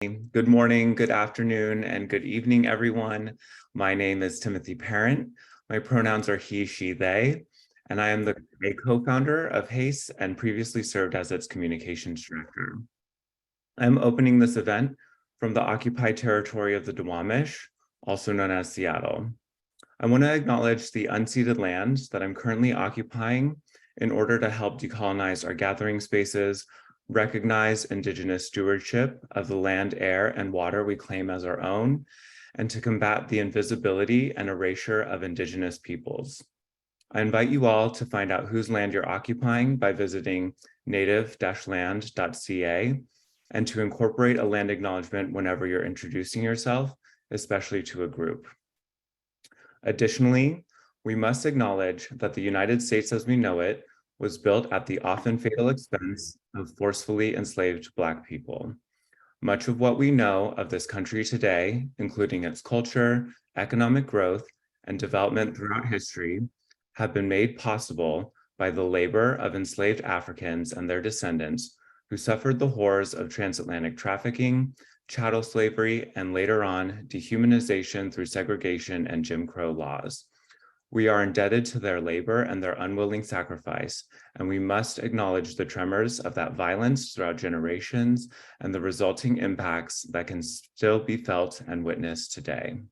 Good morning, good afternoon, and good evening, everyone. My name is Timothy Parent. My pronouns are he, she, they, and I am the co-founder of HACE and previously served as its communications director. I'm opening this event from the occupied territory of the Duwamish, also known as Seattle. I want to acknowledge the unceded land that I'm currently occupying in order to help decolonize our gathering spaces, recognize Indigenous stewardship of the land, air, and water we claim as our own, and to combat the invisibility and erasure of Indigenous peoples. I invite you all to find out whose land you're occupying by visiting native-land.ca and to incorporate a land acknowledgement whenever you're introducing yourself, especially to a group. Additionally, we must acknowledge that the United States as we know it was built at the often fatal expense of forcefully enslaved Black people. Much of what we know of this country today, including its culture, economic growth, and development throughout history, have been made possible by the labor of enslaved Africans and their descendants who suffered the horrors of transatlantic trafficking, chattel slavery, and later on, dehumanization through segregation and Jim Crow laws. We are indebted to their labor and their unwilling sacrifice, and we must acknowledge the tremors of that violence throughout generations and the resulting impacts that can still be felt and witnessed today.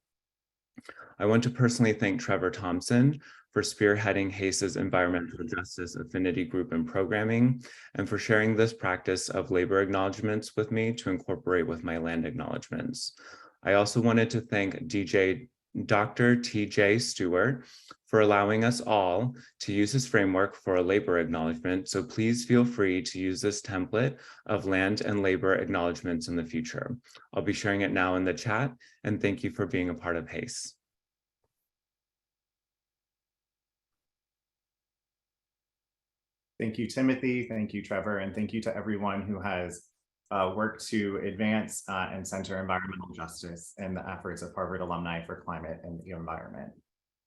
I want to personally thank Trevor Thompson for spearheading HACE's Environmental Justice Affinity Group and Programming, and for sharing this practice of labor acknowledgements with me to incorporate with my land acknowledgements. I also wanted to thank Dr. TJ Stewart for allowing us all to use his framework for a labor acknowledgement, so please feel free to use this template of land and labor acknowledgements in the future. I'll be sharing it now in the chat, and thank you for being a part of HACE. Thank you, Timothy. Thank you, Trevor. And thank you to everyone who has worked to advance and center environmental justice in the efforts of Harvard Alumni for Climate and the Environment.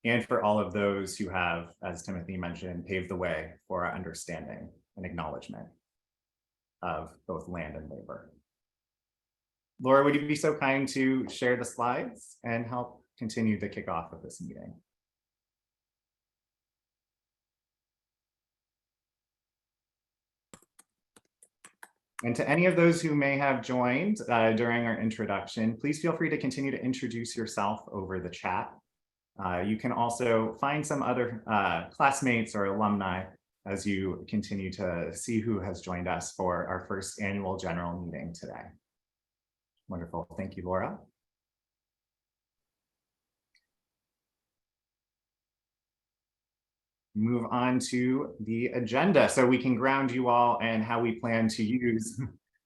And for all of those who have, as Timothy mentioned, paved the way for our understanding and acknowledgement of both land and labor. Laura, would you be so kind to share the slides and help continue the kickoff of this meeting? And to any of those who may have joined during our introduction, please feel free to continue to introduce yourself over the chat. You can also find some other classmates or alumni as you continue to see who has joined us for our first annual general meeting today. Wonderful. Thank you, Laura. Move on to the agenda so we can ground you all in how we plan to use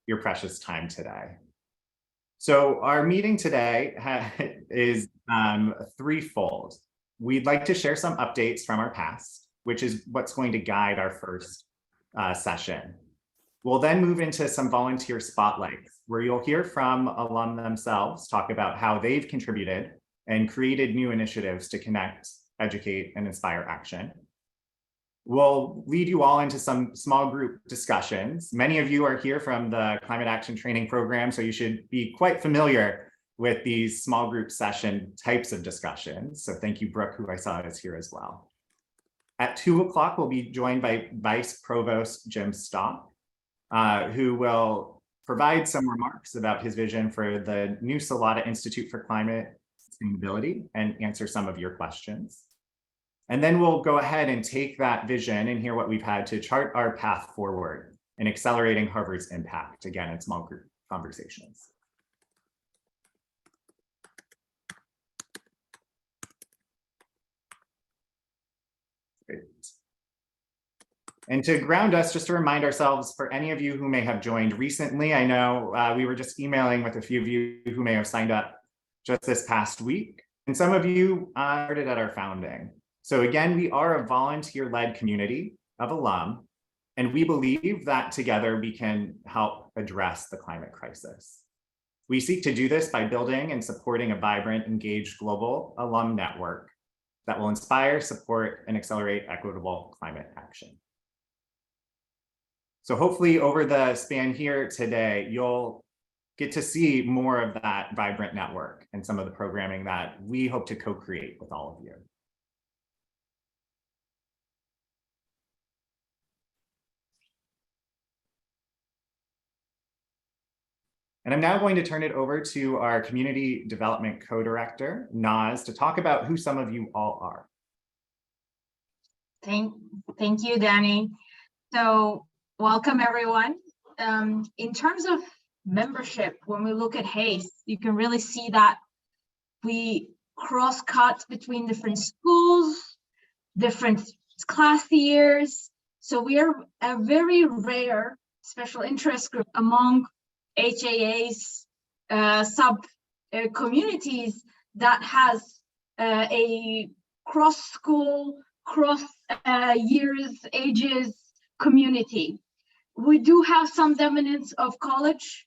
your precious time today. So our meeting today is threefold. We'd like to share some updates from our past, which is what's going to guide our first session. We'll then move into some volunteer spotlights where you'll hear from alum themselves talk about how they've contributed and created new initiatives to connect, educate, and inspire action. We'll lead you all into some small group discussions. Many of you are here from the Climate Action Training Program, so you should be quite familiar with these small group session types of discussions. So thank you, Brooke, who I saw is here as well. At 2 o'clock, we'll be joined by Vice Provost Jim Stock, who will provide some remarks about his vision for the new Salata Institute for Climate Sustainability and answer some of your questions. And then we'll go ahead and take that vision and hear what we've had to chart our path forward in accelerating Harvard's impact, again, in small group conversations. Great. And to ground us, just to remind ourselves, for any of you who may have joined recently, I know we were just emailing with a few of you who may have signed up just this past week, and some of you started at our founding. So again, we are a volunteer-led community of alum, and we believe that together we can help address the climate crisis. We seek to do this by building and supporting a vibrant, engaged global alum network that will inspire, support, and accelerate equitable climate action. So hopefully over the span here today, you'll get to see more of that vibrant network and some of the programming that we hope to co-create with all of you. And I'm now going to turn it over to our Community Development Co-Director, Naz, to talk about who some of you all are. Thank you, Danny. So welcome, everyone. In terms of membership, when we look at HACE, you can really see that we cross-cut between different schools, different class years. So we are a very rare special interest group among HAA's sub communities that has a cross-school, cross-years, ages community. We do have some dominance of college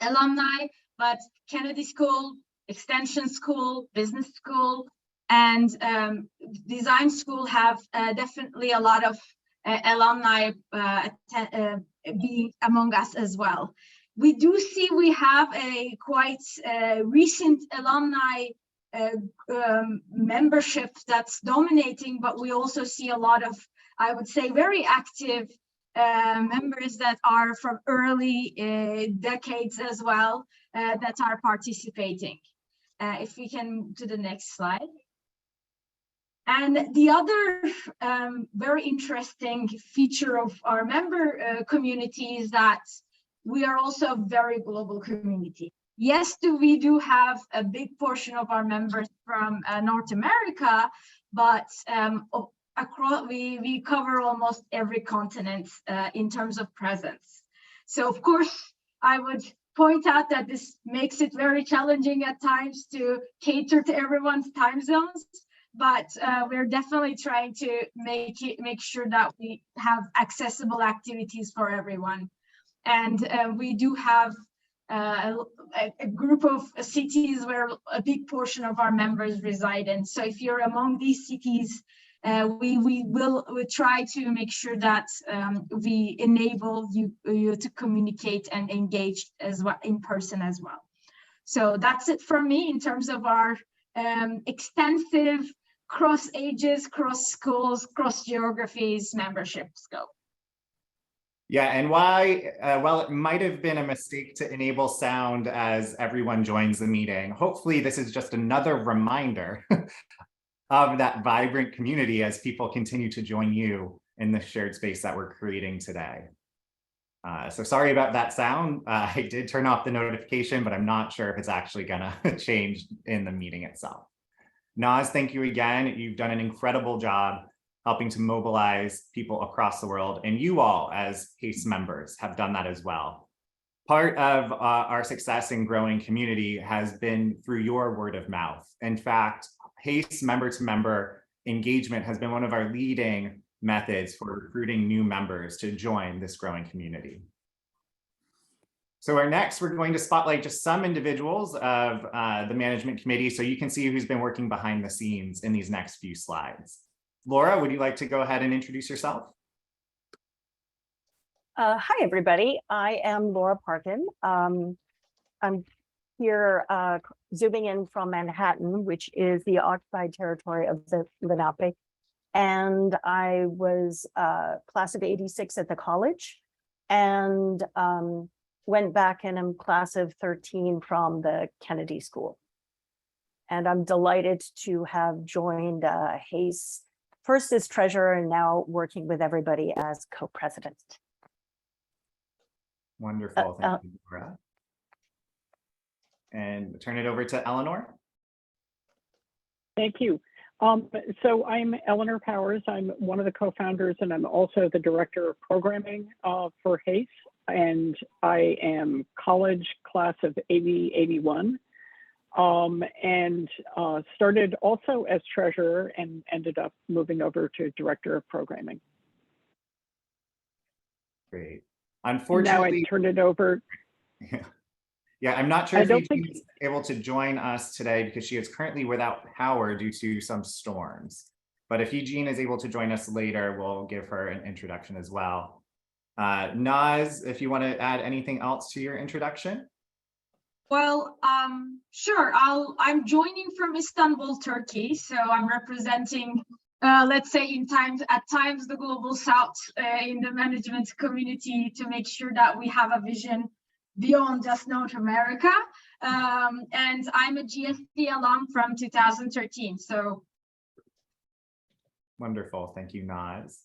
alumni, but Kennedy School, Extension School, Business School, and Design School have definitely a lot of alumni being among us as well. We do see we have a quite recent alumni membership that's dominating, but we also see a lot of, I would say, very active members that are from early decades as well that are participating. If we can to the next slide. And the other very interesting feature of our member community is that we are also a very global community. Yes, we do have a big portion of our members from North America, but across we cover almost every continent in terms of presence. So of course, I would point out that this makes it very challenging at times to cater to everyone's time zones. But we're definitely trying to make sure that we have accessible activities for everyone. And we do have a group of cities where a big portion of our members reside in. So if you're among these cities, we try to make sure that we enable you to communicate and engage as well in person as well. So that's it from me in terms of our extensive cross ages, cross schools, cross geographies membership scope. Yeah, and while it might have been a mistake to enable sound as everyone joins the meeting, hopefully this is just another reminder of that vibrant community as people continue to join you in the shared space that we're creating today. So sorry about that sound. I did turn off the notification, but I'm not sure if it's actually gonna change in the meeting itself. Naz, thank you again. You've done an incredible job helping to mobilize people across the world, and you all as HACE members have done that as well. Part of our success in growing community has been through your word of mouth. In fact, HACE member-to-member engagement has been one of our leading methods for recruiting new members to join this growing community. So we're going to spotlight just some individuals of the management committee so you can see who's been working behind the scenes in these next few slides. Laura, would you like to go ahead and introduce yourself? Hi, everybody. I am Laura Parkin. I'm here zooming in from Manhattan, which is the occupied territory of the Lenape. And I was class of '86 at the college and went back and I'm class of 13 from the Kennedy School. And I'm delighted to have joined HACE, first as treasurer and now working with everybody as co-president. Wonderful, thank you, Laura. And turn it over to Eleanor. Thank you. So I'm Eleanor Powers. I'm one of the co-founders and I'm also the director of programming for HACE. And I am college class of 81 and started also as treasurer and ended up moving over to director of programming. Great. Unfortunately, now I turned it over. Yeah, I'm not sure if Eugene is able to join us today because she is currently without power due to some storms. But if Eugene is able to join us later, we'll give her an introduction as well. Naz, if you want to add anything else to your introduction. Well, sure. I'm joining from Istanbul, Turkey. So I'm representing, let's say, at times the global South in the management community to make sure that we have a vision beyond just North America. And I'm a GSD alum from 2013. So. Wonderful. Thank you, Naz.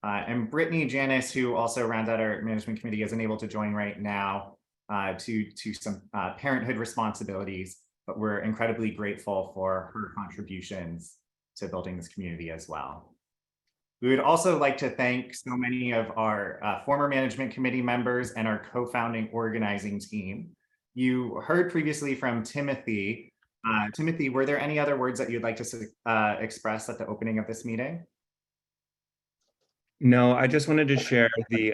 And Brittany Janice, who also rounds out our management committee, isn't able to join right now to some parenthood responsibilities, but we're incredibly grateful for her contributions to building this community as well. We would also like to thank so many of our former management committee members and our co-founding organizing team. You heard previously from Timothy. Timothy, were there any other words that you'd like to express at the opening of this meeting? No, I just wanted to share the,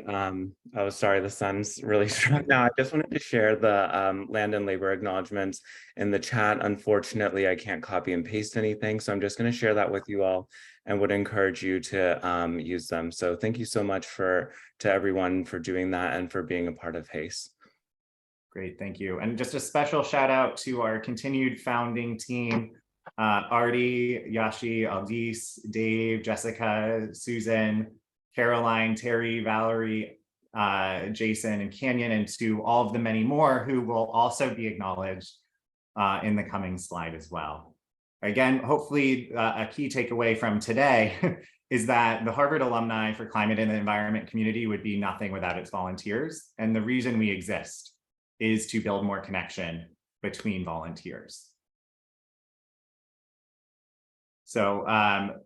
oh, sorry, the sun's really strong now. I just wanted to share the land and labor acknowledgements in the chat. Unfortunately, I can't copy and paste anything, so I'm just going to share that with you all and would encourage you to use them. So thank you so much to everyone for doing that and for being a part of HACE. Great, thank you. And just a special shout out to our continued founding team, Artie, Yashi, Aldis, Dave, Jessica, Susan, Caroline, Terry, Valerie, Jason, and Canyon, and to all of the many more who will also be acknowledged in the coming slide as well. Again, hopefully a key takeaway from today is that the Harvard Alumni for Climate and the Environment community would be nothing without its volunteers. And the reason we exist is to build more connection between volunteers. So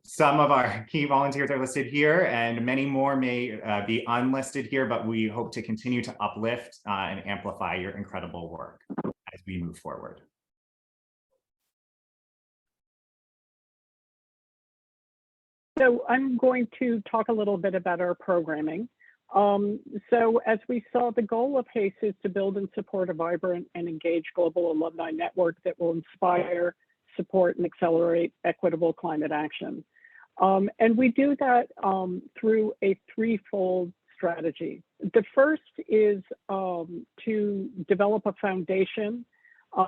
some of our key volunteers are listed here and many more may be unlisted here, but we hope to continue to uplift and amplify your incredible work as we move forward. So I'm going to talk a little bit about our programming. So as we saw, the goal of HACE is to build and support a vibrant and engaged global alumni network that will inspire, support, and accelerate equitable climate action. And we do that through a threefold strategy. The first is to develop a foundation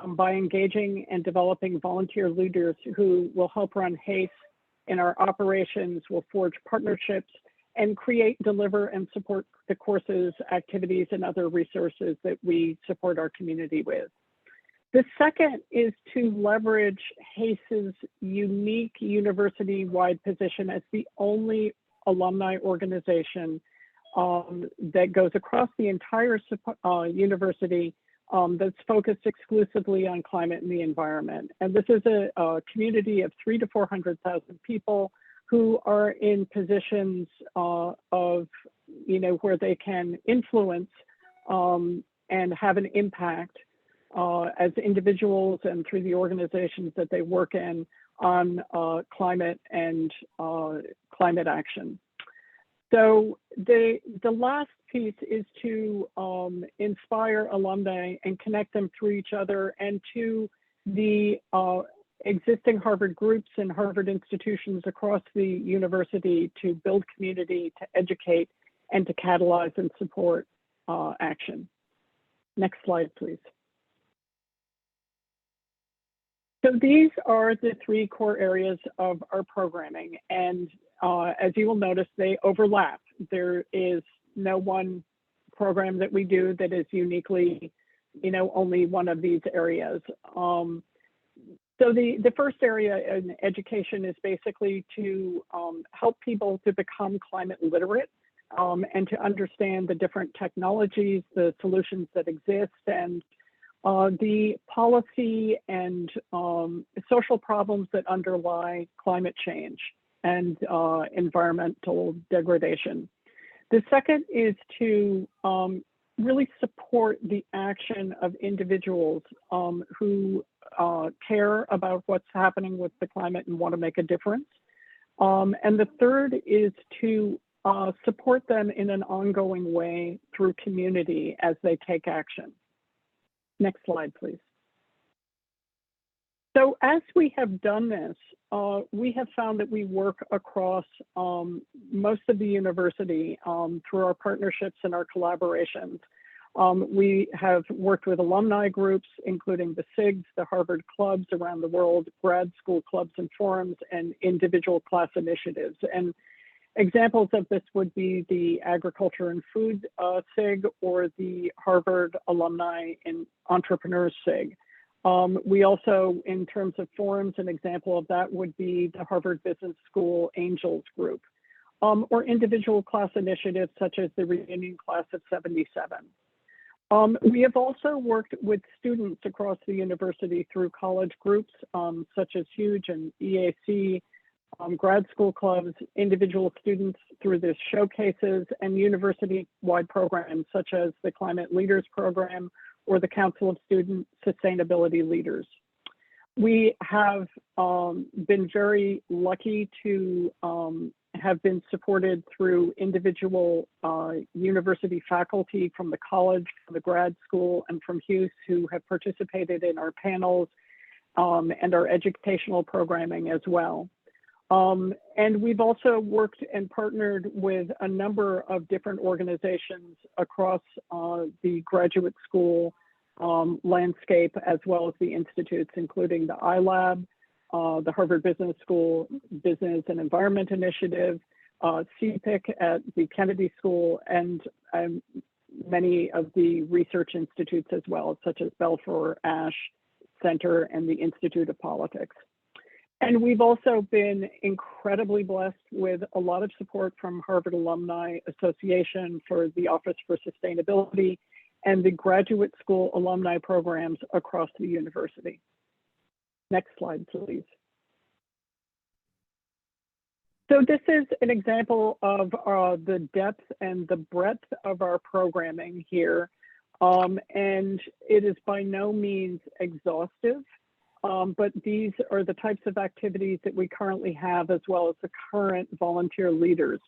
by engaging and developing volunteer leaders who will help run HACE in our operations, will forge partnerships, and create, deliver, and support the courses, activities, and other resources that we support our community with. The second is to leverage HACE's unique university-wide position as the only alumni organization that goes across the entire university that's focused exclusively on climate and the environment. And this is a community of 300,000 to 400,000 people who are in positions of, where they can influence and have an impact as individuals and through the organizations that they work in on climate and climate action. So the last piece is to inspire alumni and connect them through each other and to the existing Harvard groups and Harvard institutions across the university to build community, to educate, and to catalyze and support action. Next slide, please. So these are the three core areas of our programming. And as you will notice, they overlap. There is no one program that we do that is uniquely, only one of these areas. So the first area in education is basically to help people to become climate literate and to understand the different technologies, the solutions that exist, and the policy and social problems that underlie climate change and environmental degradation. The second is to really support the action of individuals who care about what's happening with the climate and want to make a difference. And the third is to support them in an ongoing way through community as they take action. Next slide, please. So as we have done this, we have found that we work across most of the university through our partnerships and our collaborations. We have worked with alumni groups, including the SIGs, the Harvard clubs around the world, grad school clubs and forums, and individual class initiatives. And examples of this would be the Agriculture and Food SIG or the Harvard Alumni and Entrepreneurs SIG. We also, in terms of forums, an example of that would be the Harvard Business School Angels Group, or individual class initiatives such as the Reunion Class of '77. We have also worked with students across the university through college groups such as HUGE and EAC, grad school clubs, individual students through the showcases, and university-wide programs such as the Climate Leaders Program or the Council of Student Sustainability Leaders. We have been very lucky to have been supported through individual university faculty from the college, from the grad school, and from HUGE who have participated in our panels and our educational programming as well. And we've also worked and partnered with a number of different organizations across the graduate school landscape, as well as the institutes, including the iLab, the Harvard Business School Business and Environment Initiative, CPIC at the Kennedy School, and many of the research institutes as well, such as Belfour, Ash Center, and the Institute of Politics. And we've also been incredibly blessed with a lot of support from Harvard Alumni Association for the Office for Sustainability and the graduate school alumni programs across the university. Next slide, please. So this is an example of the depth and the breadth of our programming here. And it is by no means exhaustive. But these are the types of activities that we currently have, as well as the current volunteer leaders.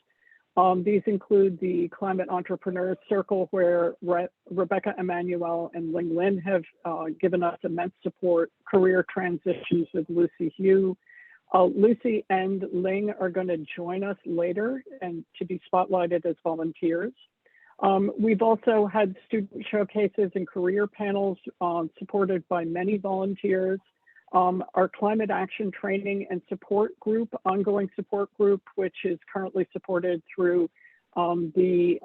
These include the Climate Entrepreneurs Circle, where Rebecca Emanuel and Ling Lin have given us immense support, career transitions with Lucy Hugh. Lucy and Ling are going to join us later and to be spotlighted as volunteers. We've also had student showcases and career panels supported by many volunteers. Our climate action training and support group, ongoing support group, which is currently supported through the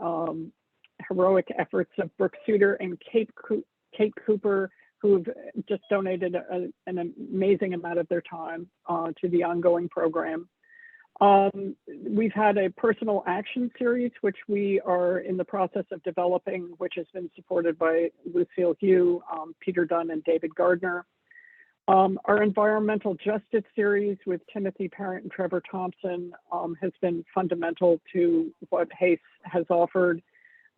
heroic efforts of Brooke Suter and Kate Cooper, who've just donated an amazing amount of their time to the ongoing program. We've had a personal action series, which we are in the process of developing, which has been supported by Lucille Hugh, Peter Dunn, and David Gardner. Our environmental justice series with Timothy Parent and Trevor Thompson has been fundamental to what HACE has offered.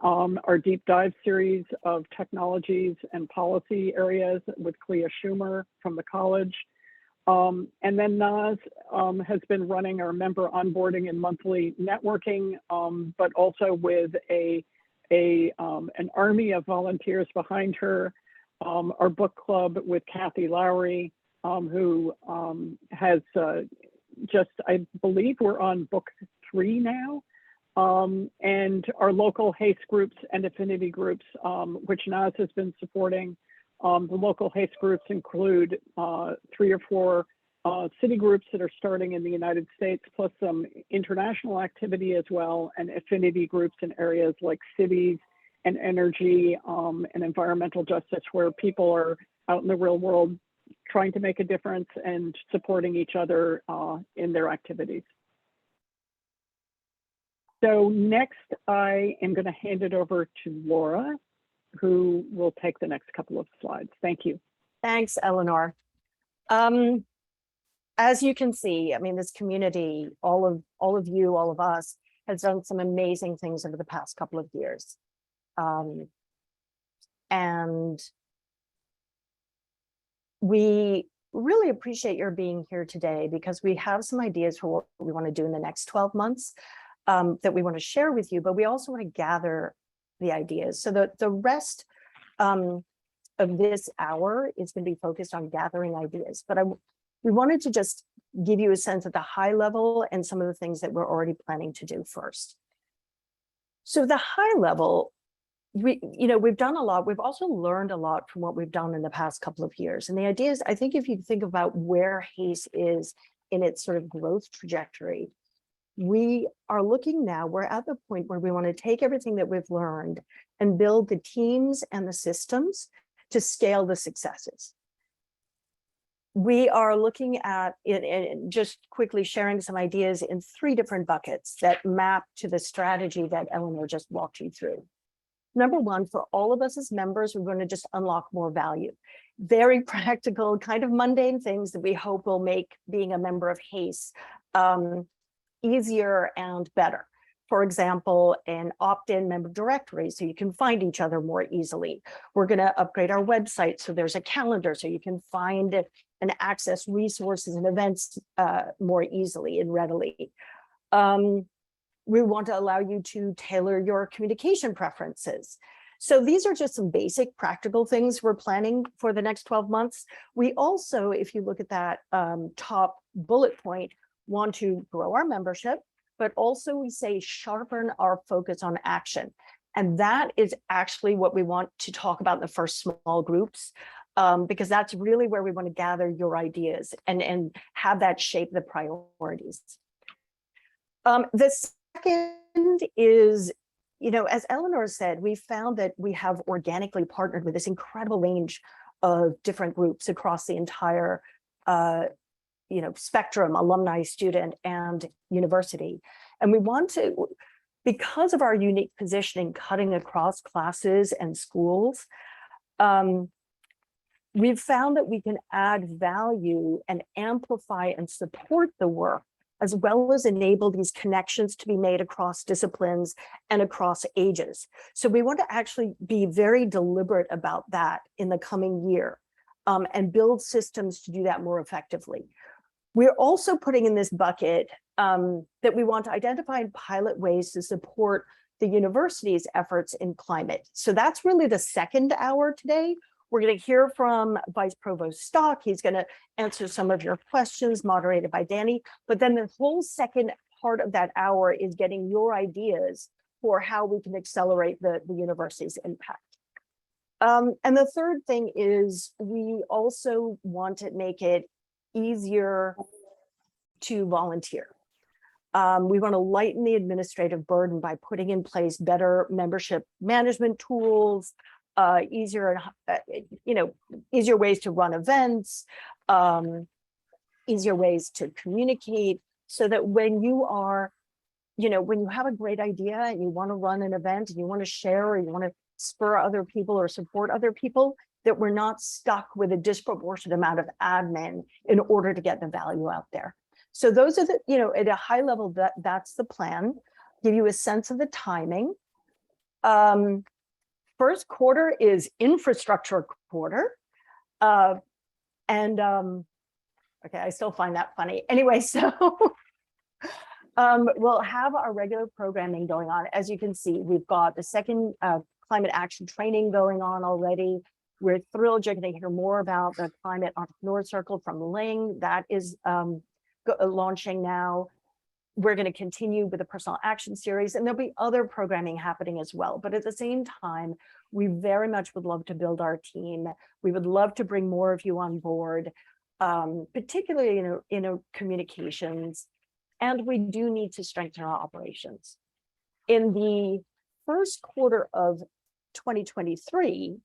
Our deep dive series of technologies and policy areas with Clea Schumer from the college. And then Naz has been running our member onboarding and monthly networking, but also with an army of volunteers behind her. Our book club with Kathy Lowry, who has I believe we're on book 3 now. And our local HACE groups and affinity groups, which Naz has been supporting. The local HACE groups include 3 or 4 city groups that are starting in the United States, plus some international activity as well, and affinity groups in areas like cities and energy and environmental justice, where people are out in the real world trying to make a difference and supporting each other in their activities. So next, I am going to hand it over to Laura, who will take the next couple of slides. Thank you. Thanks, Eleanor. As you can see, I mean, this community, all of you, all of us, has done some amazing things over the past couple of years. And we really appreciate your being here today, because we have some ideas for what we want to do in the next 12 months that we want to share with you, but we also want to gather the ideas so that the rest of this hour is going to be focused on gathering ideas, but we wanted to just give you a sense at the high level and some of the things that we're already planning to do first. So the high level, we've done a lot. We've also learned a lot from what we've done in the past couple of years. And the idea is, I think if you think about where HACE is in its sort of growth trajectory, we are looking now, we're at the point where we want to take everything that we've learned and build the teams and the systems to scale the successes. We are looking at it, and just quickly sharing some ideas in 3 different buckets that map to the strategy that Eleanor just walked you through. Number 1, for all of us as members, we're going to just unlock more value. Very practical, kind of mundane things that we hope will make being a member of HACE easier and better. For example, an opt-in member directory so you can find each other more easily. We're going to upgrade our website so there's a calendar so you can find and access resources and events more easily and readily. We want to allow you to tailor your communication preferences. So these are just some basic practical things we're planning for the next 12 months. We also, if you look at that top bullet point, want to grow our membership, but also we say sharpen our focus on action. And that is actually what we want to talk about in the first small groups, because that's really where we want to gather your ideas and have that shape the priorities. The second is, as Eleanor said, we found that we have organically partnered with this incredible range of different groups across the entire spectrum, alumni, student, and university. And we want to, because of our unique positioning cutting across classes and schools, we've found that we can add value and amplify and support the work, as well as enable these connections to be made across disciplines and across ages. So we want to actually be very deliberate about that in the coming year and build systems to do that more effectively. We're also putting in this bucket that we want to identify and pilot ways to support the university's efforts in climate. So that's really the second hour today. We're going to hear from Vice Provost Stock. He's going to answer some of your questions, moderated by Danny. But then the whole second part of that hour is getting your ideas for how we can accelerate the university's impact. And the third thing is we also want to make it easier to volunteer. We want to lighten the administrative burden by putting in place better membership management tools, easier ways to run events, easier ways to communicate, so that when you are, when you have a great idea and you want to run an event and you want to share or you want to spur other people or support other people, that we're not stuck with a disproportionate amount of admin in order to get the value out there. So those are the, at a high level, that's the plan. Give you a sense of the timing. First quarter is infrastructure quarter. Okay, I still find that funny. Anyway, so we'll have our regular programming going on. As you can see, we've got the second climate action training going on already. We're thrilled you're going to hear more about the Climate Entrepreneur Circle from Ling. That is launching now. We're going to continue with the Personal Action Series, and there'll be other programming happening as well. But at the same time, we very much would love to build our team. We would love to bring more of you on board, particularly in communications. And we do need to strengthen our operations. In the first quarter of 2023,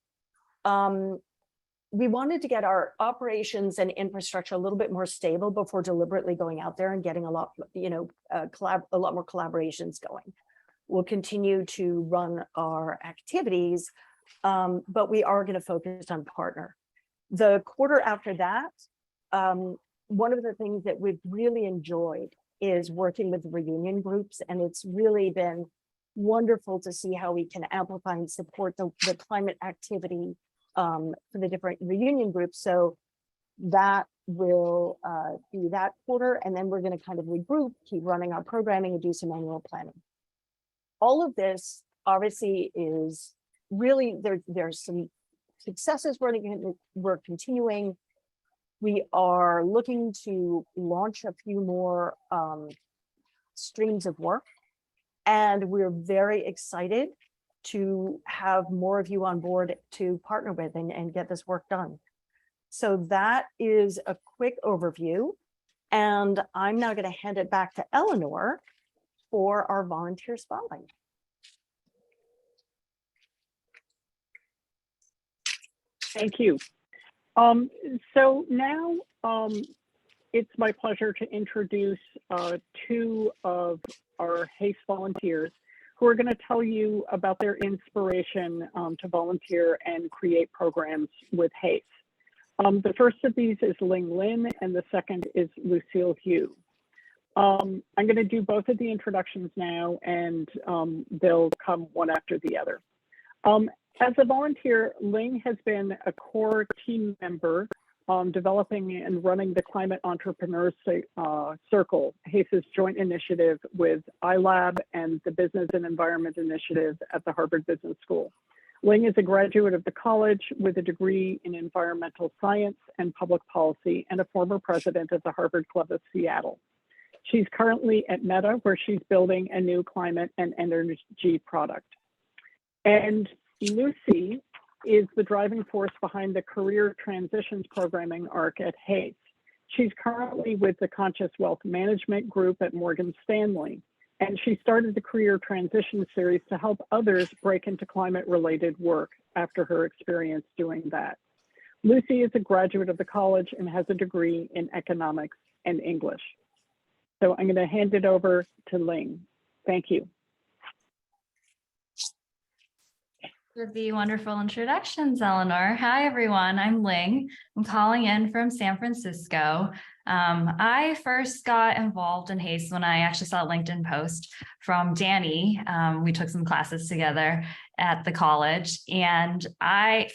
we wanted to get our operations and infrastructure a little bit more stable before deliberately going out there and getting a lot more collaborations going. We'll continue to run our activities, but we are going to focus on partner. The quarter after that, one of the things that we've really enjoyed is working with reunion groups, and it's really been wonderful to see how we can amplify and support the climate activity for the different reunion groups. So that will be that quarter, and then we're going to kind of regroup, keep running our programming, and do some annual planning. All of this obviously is really there's some successes we're continuing. We are looking to launch a few more streams of work, and we're very excited to have more of you on board to partner with and get this work done. So that is a quick overview, and I'm now going to hand it back to Eleanor for our volunteer spotlight. Thank you. So now it's my pleasure to introduce two of our HACE volunteers who are going to tell you about their inspiration to volunteer and create programs with HACE. The first of these is Ling Lin, and the second is Lucille Hugh. I'm going to do both of the introductions now, and they'll come one after the other. As a volunteer, Ling has been a core team member developing and running the Climate Entrepreneurs Circle, HACE's joint initiative with iLab and the Business and Environment Initiative at the Harvard Business School. Ling is a graduate of the college with a degree in environmental science and public policy and a former president of the Harvard Club of Seattle. She's currently at Meta, where she's building a new climate and energy product. And Lucy is the driving force behind the Career Transitions Programming arc at HACE. She's currently with the Conscious Wealth Management Group at Morgan Stanley, and she started the Career Transition Series to help others break into climate-related work after her experience doing that. Lucy is a graduate of the college and has a degree in economics and English. So I'm going to hand it over to Ling. Thank you. For the wonderful introductions, Eleanor. Hi, everyone. I'm Ling. I'm calling in from San Francisco. I first got involved in HACE when I actually saw a LinkedIn post from Danny. We took some classes together at the college. And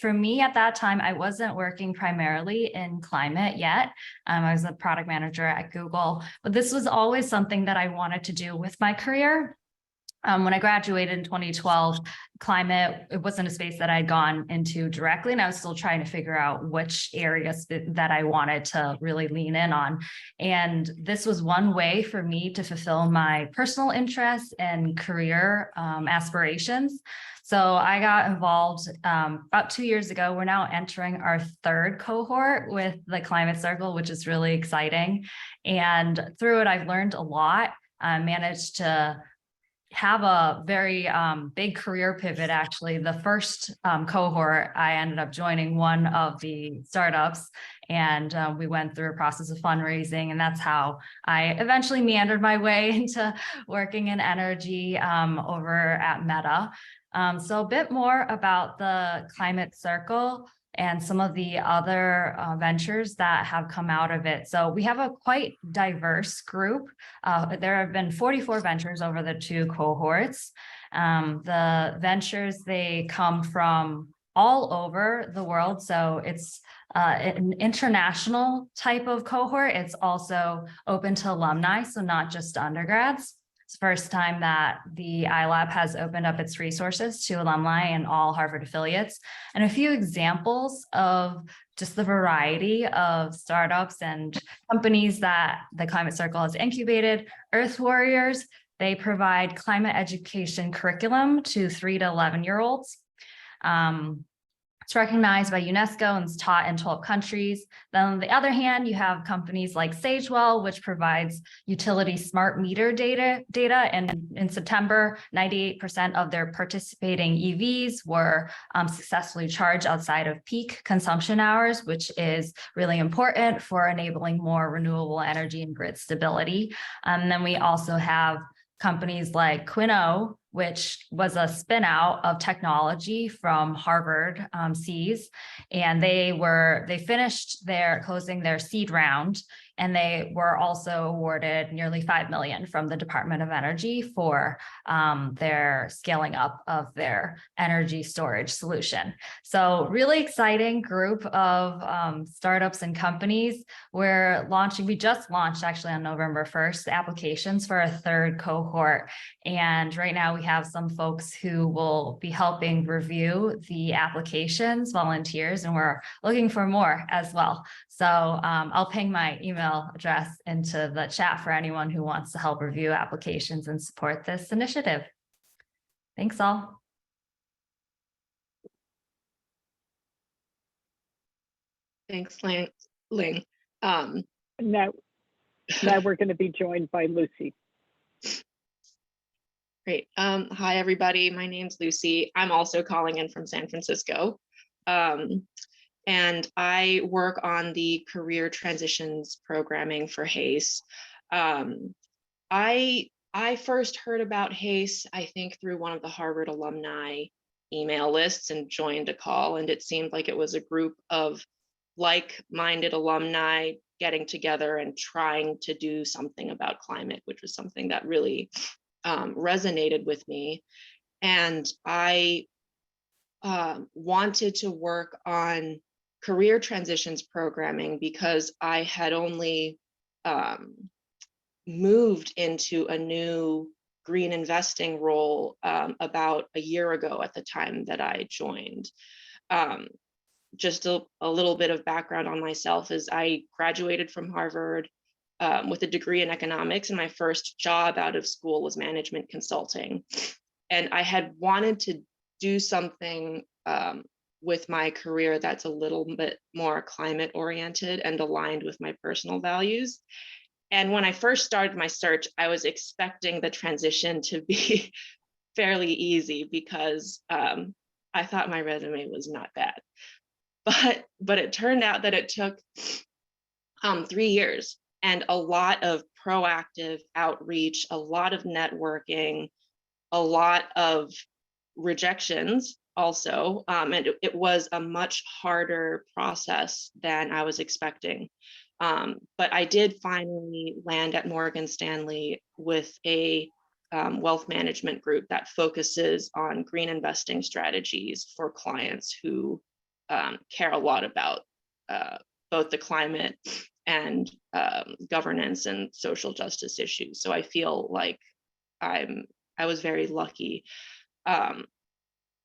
for me at that time, I wasn't working primarily in climate yet. I was a product manager at Google, but this was always something that I wanted to do with my career. When I graduated in 2012, climate, it wasn't a space that I'd gone into directly, and I was still trying to figure out which areas that I wanted to really lean in on. And this was one way for me to fulfill my personal interests and career aspirations. So I got involved about 2 years ago. We're now entering our third cohort with the Climate Circle, which is really exciting. And through it, I've learned a lot. I managed to have a very big career pivot. Actually, the first cohort, I ended up joining one of the startups, and we went through a process of fundraising, and that's how I eventually meandered my way into working in energy over at Meta. So a bit more about the Climate Circle and some of the other ventures that have come out of it. So we have a quite diverse group. There have been 44 ventures over the two cohorts. The ventures, they come from all over the world. So it's an international type of cohort. It's also open to alumni, so not just undergrads. It's the first time that the iLab has opened up its resources to alumni and all Harvard affiliates. And a few examples of just the variety of startups and companies that the Climate Circle has incubated. Earth Warriors, they provide climate education curriculum to 3 to 11-year-olds. It's recognized by UNESCO and is taught in 12 countries. Then on the other hand, you have companies like Sagewell, which provides utility smart meter data. And in September, 98% of their participating EVs were successfully charged outside of peak consumption hours, which is really important for enabling more renewable energy and grid stability. And then we also have companies like Quino, which was a spin out of technology from Harvard Seas, and they finished closing their seed round, And they were also awarded nearly $5 million from the Department of Energy for their scaling up of their energy storage solution. So really exciting group of startups and companies. We just launched actually on November 1st, applications for a third cohort. And right now we have some folks who will be helping review the applications, volunteers, and we're looking for more as well. So I'll ping my email address into the chat for anyone who wants to help review applications and support this initiative. Thanks all. Thanks, Ling. Now we're going to be joined by Lucy. Great. Hi, everybody. My name's Lucy. I'm also calling in from San Francisco. And I work on the career transitions programming for HACE. I first heard about HACE, I think, through one of the Harvard alumni email lists and joined a call. And it seemed like it was a group of like-minded alumni getting together and trying to do something about climate, which was something that really resonated with me. And I wanted to work on career transitions programming because I had only moved into a new green investing role about a year ago at the time that I joined. Just a little bit of background on myself is I graduated from Harvard with a degree in economics, and my first job out of school was management consulting. And I had wanted to do something with my career that's a little bit more climate oriented and aligned with my personal values. And when I first started my search, I was expecting the transition to be fairly easy because I thought my resume was not bad. But it turned out that it took 3 years and a lot of proactive outreach, a lot of networking, a lot of rejections also. And it was a much harder process than I was expecting. But I did finally land at Morgan Stanley with a wealth management group that focuses on green investing strategies for clients who care a lot about both the climate and governance and social justice issues. So I feel like I was very lucky.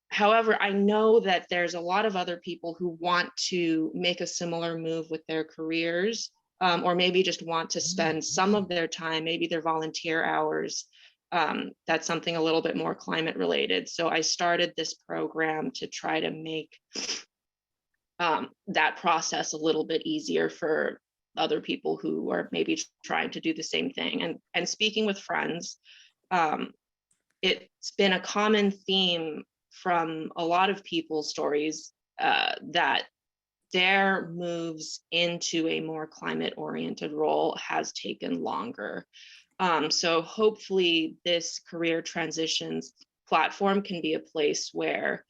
However, I know that there's a lot of other people who want to make a similar move with their careers, or maybe just want to spend some of their time, maybe their volunteer hours. That's something a little bit more climate related. So I started this program to try to make that process a little bit easier for other people who are maybe trying to do the same thing. And speaking with friends, it's been a common theme from a lot of people's stories that their moves into a more climate-oriented role has taken longer. So hopefully this career transitions platform can be a place where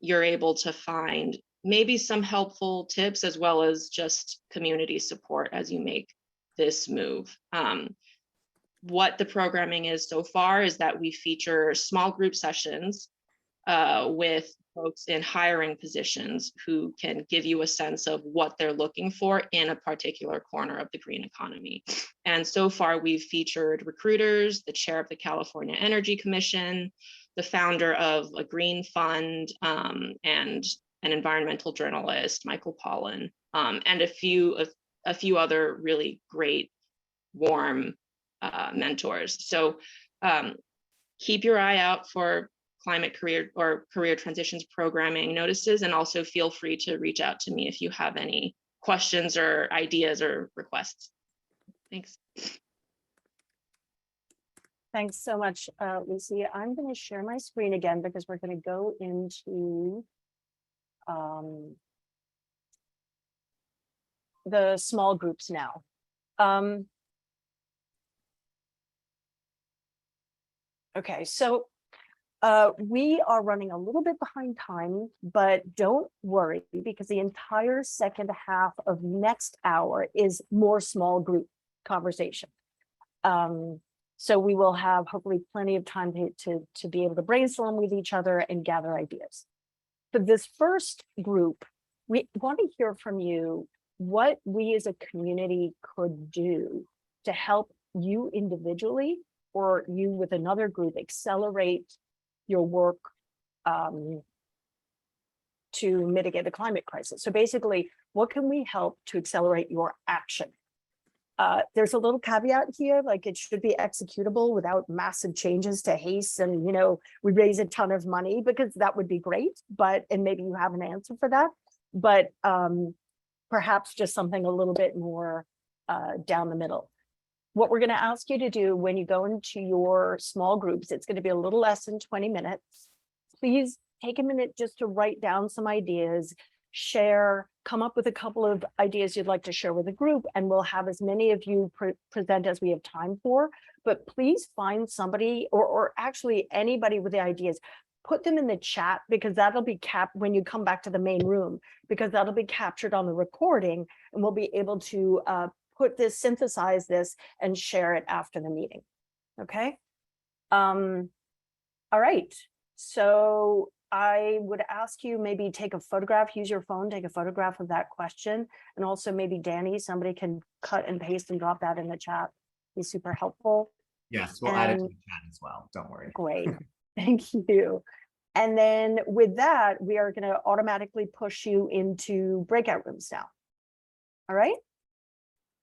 you're able to find maybe some helpful tips as well as just community support as you make this move. What the programming is so far is that we feature small group sessions with folks in hiring positions who can give you a sense of what they're looking for in a particular corner of the green economy. And so far we've featured recruiters, the chair of the California Energy Commission, the founder of a green fund, and an environmental journalist, Michael Pollan, and a few other really great, warm mentors. So keep your eye out for climate career or career transitions programming notices, and also feel free to reach out to me if you have any questions or ideas or requests. Thanks. Thanks so much, Lucy. I'm going to share my screen again because we're going to go into the small groups now. Okay, so We are running a little bit behind time, but don't worry because the entire second half of next hour is more small group conversation. So we will have hopefully plenty of time to be able to brainstorm with each other and gather ideas. For this first group, we want to hear from you what we as a community could do to help you individually or you with another group accelerate your work to mitigate the climate crisis. So basically, what can we help to accelerate your action? There's a little caveat here, like it should be executable without massive changes to haste and, you know, we raise a ton of money because that would be great, but, and maybe you have an answer for that, but perhaps just something a little bit more down the middle. What we're going to ask you to do when you go into your small groups, it's going to be a little less than 20 minutes. Please take a minute just to write down some ideas, share, come up with a couple of ideas you'd like to share with the group, and we'll have as many of you present as we have time for. But please find somebody or actually anybody with the ideas, put them in the chat because that'll be when you come back to the main room, because that'll be captured on the recording and we'll be able to synthesize this and share it after the meeting. Okay. All right. So I would ask you maybe take a photograph, use your phone, take a photograph of that question. And also maybe Danny, somebody can cut and paste and drop that in the chat. Be super helpful. Yes, we'll add it to the chat as well. Don't worry. Great. Thank you. And then with that, we are going to automatically push you into breakout rooms now. All right.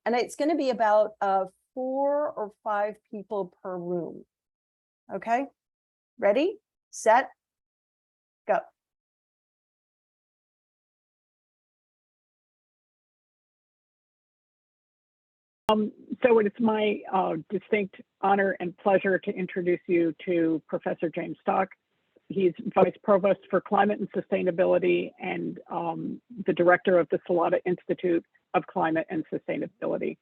And it's going to be about 4 or 5 people per room. Okay. Ready, set, go. So it's my distinct honor and pleasure to introduce you to Professor James Stock. He's Vice Provost for Climate and Sustainability and the Director of the Salata Institute of Climate and Sustainability.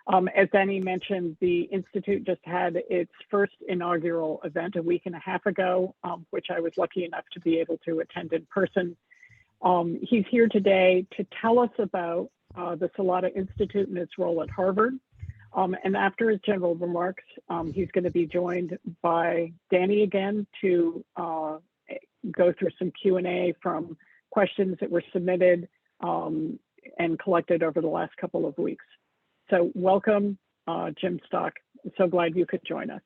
As Danny mentioned, the Institute just had its first inaugural event a week and a half ago, which I was lucky enough to be able to attend in person. He's here today to tell us about the Salata Institute and its role at Harvard. And after his general remarks, he's going to be joined by Danny again to go through some Q&A from questions that were submitted and collected over the last couple of weeks. So welcome, Jim Stock. I'm so glad you could join us.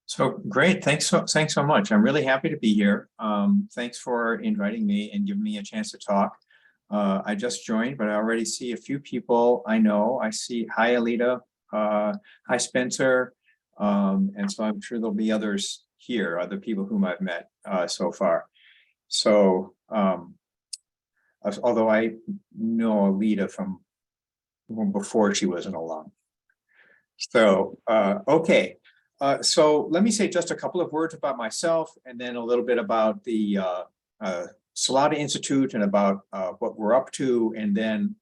So great, thanks so much. I'm really happy to be here. Thanks for inviting me and giving me a chance to talk. I just joined, but I already see a few people I know. I see, hi Alita, hi Spencer, and so I'm sure there'll be others here, other people whom I've met so far. So, although I know Alita from before she was an alum. So, okay. So let me say just a couple of words about myself and then a little bit about the Salata Institute and about what we're up to, and then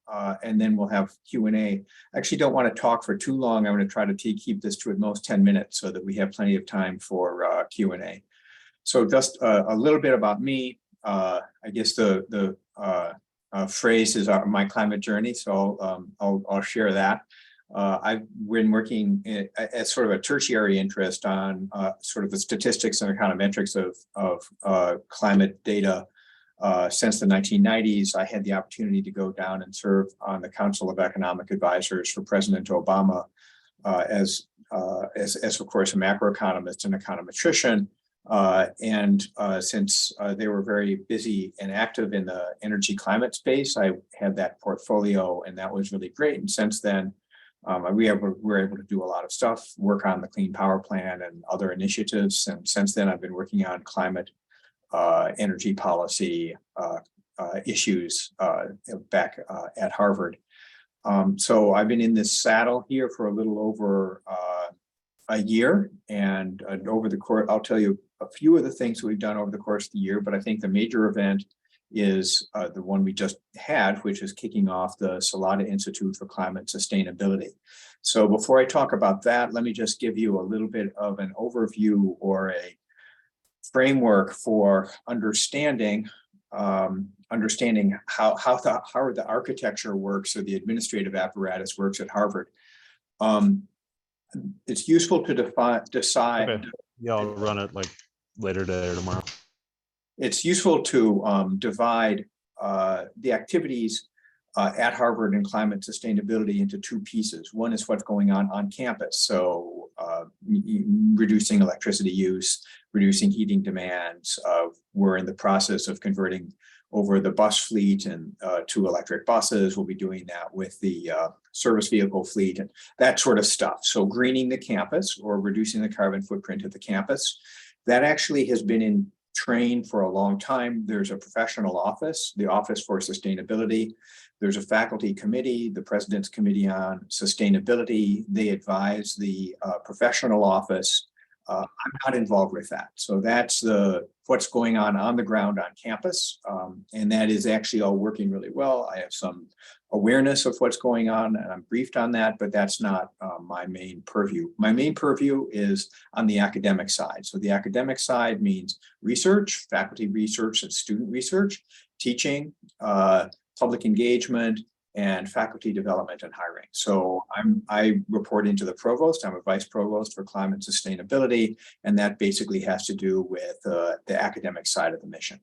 we'll have Q&A. I actually don't want to talk for too long. I'm going to try to keep this to at most 10 minutes so that we have plenty of time for Q&A. So just a little bit about me. I guess the phrase is my climate journey, so I'll share that. I've been working as sort of a tertiary interest on sort of the statistics and econometrics of climate data since the 1990s. I had the opportunity to go down and serve on the Council of Economic Advisors for President Obama as of course a macroeconomist and econometrician. Since they were very busy and active in the energy climate space, I had that portfolio, and that was really great. And since then, we were able to do a lot of stuff, work on the Clean Power Plan and other initiatives. And since then, I've been working on climate, energy policy issues back at Harvard. So I've been in this saddle here for a little over a year, and over the course, I'll tell you a few of the things that we've done over the course of the year, but I think the major event is the one we just had, which is kicking off the Salata Institute for Climate Sustainability. So before I talk about that, let me just give you a little bit of an overview or a framework for understanding how the architecture works or the administrative apparatus works at Harvard. It's useful to decide. Okay. Yeah, I'll run it like later today or tomorrow. It's useful to divide the activities at Harvard in climate sustainability into two pieces. One is what's going on campus. So reducing electricity use, reducing heating demands. We're in the process of converting over the bus fleet and to electric buses. We'll be doing that with the service vehicle fleet and that sort of stuff. So greening the campus or reducing the carbon footprint of the campus. That actually has been in train for a long time. There's a professional office, the Office for Sustainability. There's a faculty committee, the President's Committee on Sustainability. They advise the professional office. I'm not involved with that. So that's what's going on the ground on campus. And that is actually all working really well. I have some awareness of what's going on and I'm briefed on that, but that's not my main purview. My main purview is on the academic side. So the academic side means research, faculty research and student research, teaching, public engagement, and faculty development and hiring. So I report into the provost. I'm a vice provost for climate sustainability, and that basically has to do with the academic side of the mission.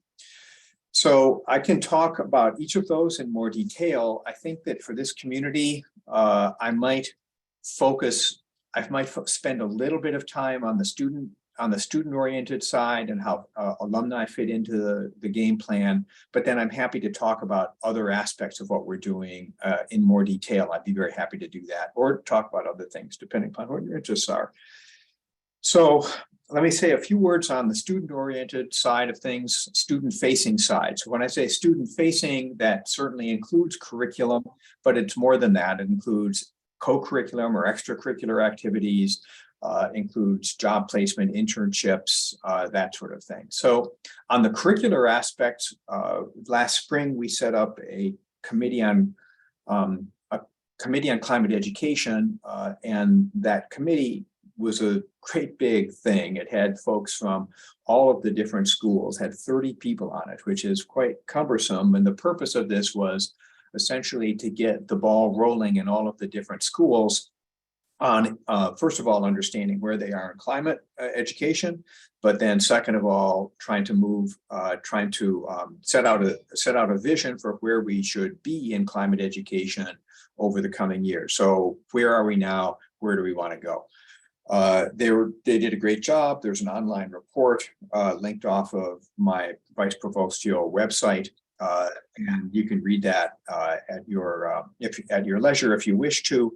So I can talk about each of those in more detail. I think that for this community, I might spend a little bit of time on the student-oriented side and how alumni fit into the game plan, but then I'm happy to talk about other aspects of what we're doing in more detail. I'd be very happy to do that, or talk about other things, depending upon what your interests are. So let me say a few words on the student-oriented side of things, student-facing side. So when I say student-facing, that certainly includes curriculum, but it's more than that. It includes co-curriculum or extracurricular activities, includes job placement, internships, that sort of thing. So on the curricular aspects, last spring we set up a committee on climate education, and that committee was a great big thing. It had folks from all of the different schools, had 30 people on it, which is quite cumbersome. And the purpose of this was essentially to get the ball rolling in all of the different schools on, first of all, understanding where they are in climate education, but then second of all, trying to set out a vision for where we should be in climate education over the coming years. So where are we now? Where do we want to go? They did a great job. There's an online report linked off of my Vice Provost website, and you can read that at your leisure if you wish to.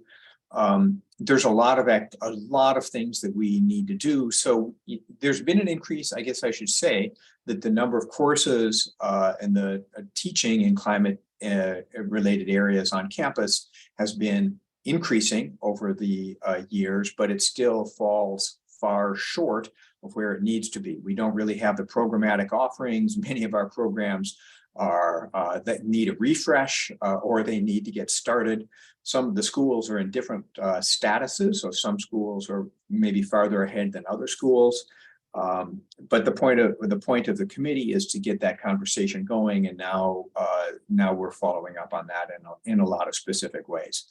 There's a lot of things that we need to do. So there's been an increase, I guess I should say, that the number of courses and the teaching in climate related areas on campus has been increasing over the years, but it still falls far short of where it needs to be. We don't really have the programmatic offerings. Many of our programs are that need a refresh or they need to get started. Some of the schools are in different statuses, so some schools are maybe farther ahead than other schools. But the point of the committee is to get that conversation going, and now we're following up on that in a lot of specific ways.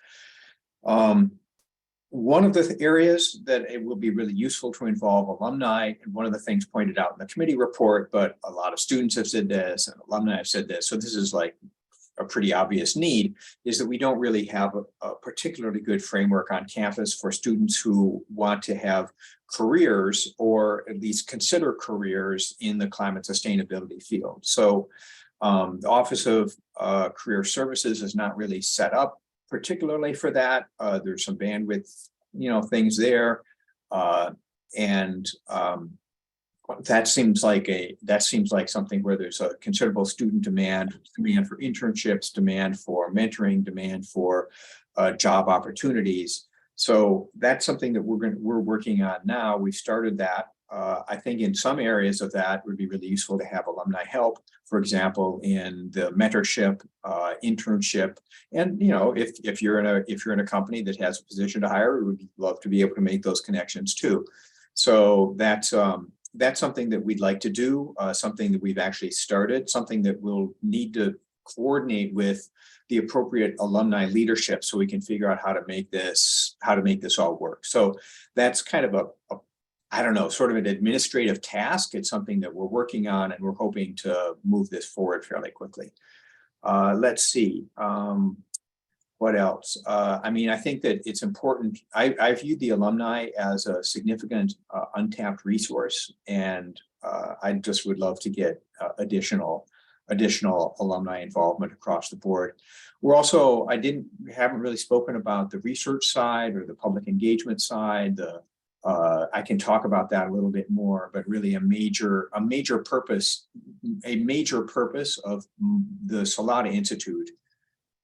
One of the areas that it will be really useful to involve alumni, and one of the things pointed out in the committee report, but a lot of students have said this and alumni have said this, so this is like a pretty obvious need, is that we don't really have a particularly good framework on campus for students who want to have careers or at least consider careers in the climate sustainability field. So the Office of Career Services is not really set up particularly for that. There's some bandwidth, things there. That seems like something where there's a considerable student demand for internships, demand for mentoring, demand for job opportunities. So that's something that we're working on now. We started that I think in some areas of that would be really useful to have alumni help. For example, in the mentorship, internship, and if you're in a company that has a position to hire, we would love to be able to make those connections too. So that's something that we'd like to do, something that we've actually started, something that we'll need to coordinate with the appropriate alumni leadership so we can figure out how to make this all work. So that's kind of I don't know, sort of an administrative task. It's something that we're working on, and we're hoping to move this forward fairly quickly. Let's see. What else? I mean, I think that it's important. I view the alumni as a significant untapped resource, and I just would love to get additional alumni involvement across the board. We're also, haven't really spoken about the research side or the public engagement side. I can talk about that a little bit more, but really a major purpose of the Salata Institute,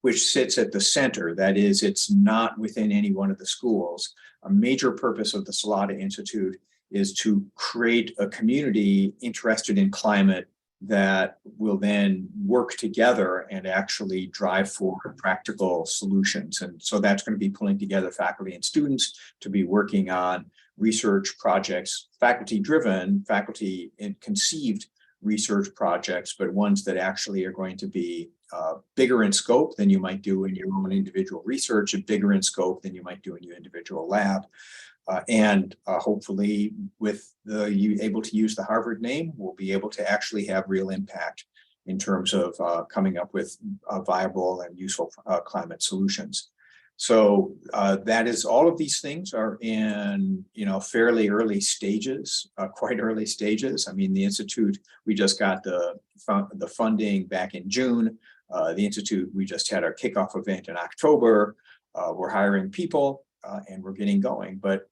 which sits at the center. That is, it's not within any one of the schools. A major purpose of the Salata Institute is to create a community interested in climate that will then work together and actually drive forward practical solutions. And so that's going to be pulling together faculty and students to be working on research projects, faculty-driven, faculty-conceived research projects, but ones that actually are going to be bigger in scope than you might do in your own individual research, and bigger in scope than you might do in your individual lab. And hopefully with you able to use the Harvard name, we'll be able to actually have real impact in terms of coming up with viable and useful climate solutions. So that is, all of these things are in fairly early stages, quite early stages. I mean, the Institute, we just got the funding back in June. The Institute, we just had our kickoff event in October. We're hiring people. And we're getting going, but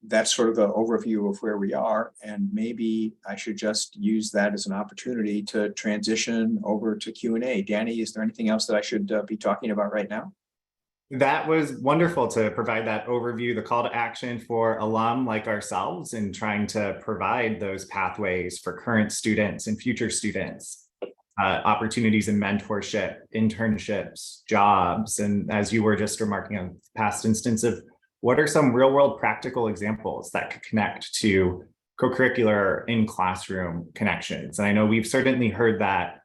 that's sort of the overview of where we are. And maybe I should just use that as an opportunity to transition over to Q&A. Danny, is there anything else that I should be talking about right now? That was wonderful to provide that overview, the call to action for alum like ourselves, and trying to provide those pathways for current students and future students, opportunities in mentorship, internships, jobs. And as you were just remarking on past instance of what are some real world practical examples that could connect to co-curricular in classroom connections. And I know we've certainly heard that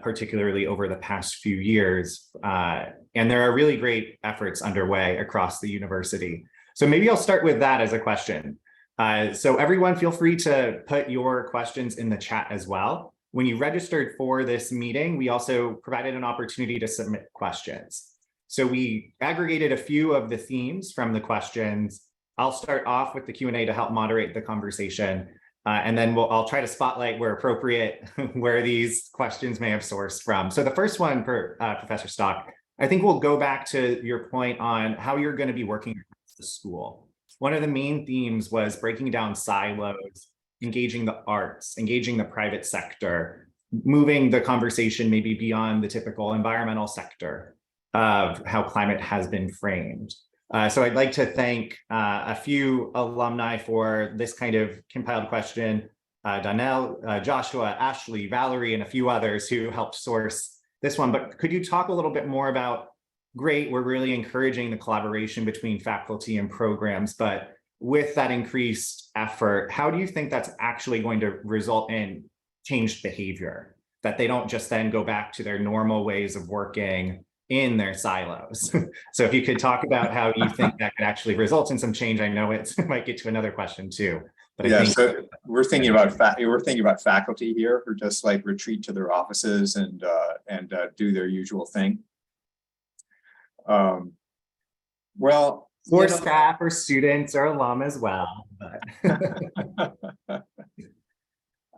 particularly over the past few years. And there are really great efforts underway across the university. So maybe I'll start with that as a question. So everyone feel free to put your questions in the chat as well. When you registered for this meeting, we also provided an opportunity to submit questions. So we aggregated a few of the themes from the questions. I'll start off with the Q&A to help moderate the conversation. And then I'll try to spotlight where appropriate, where these questions may have sourced from. So the first one, for Professor Stock, I think we'll go back to your point on how you're going to be working across the school. One of the main themes was breaking down silos, engaging the arts, engaging the private sector, moving the conversation maybe beyond the typical environmental sector of how climate has been framed. So I'd like to thank a few alumni for this kind of compiled question, Donnell, Joshua, Ashley, Valerie, and a few others who helped source this one. But could you talk a little bit more about, great, we're really encouraging the collaboration between faculty and programs, but with that increased effort, how do you think that's actually going to result in changed behavior? That they don't just then go back to their normal ways of working in their silos. So if you could talk about how you think that could actually result in some change. I know it might get to another question too. But yeah, so we're thinking about faculty here who just like retreat to their offices and do their usual thing. Well, or staff or students or alum as well. But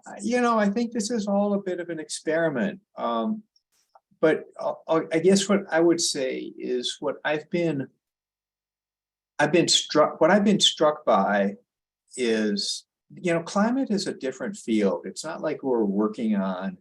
I think this is all a bit of an experiment. But I guess what I would say is what I've been struck by is, climate is a different field. It's not like we're working on,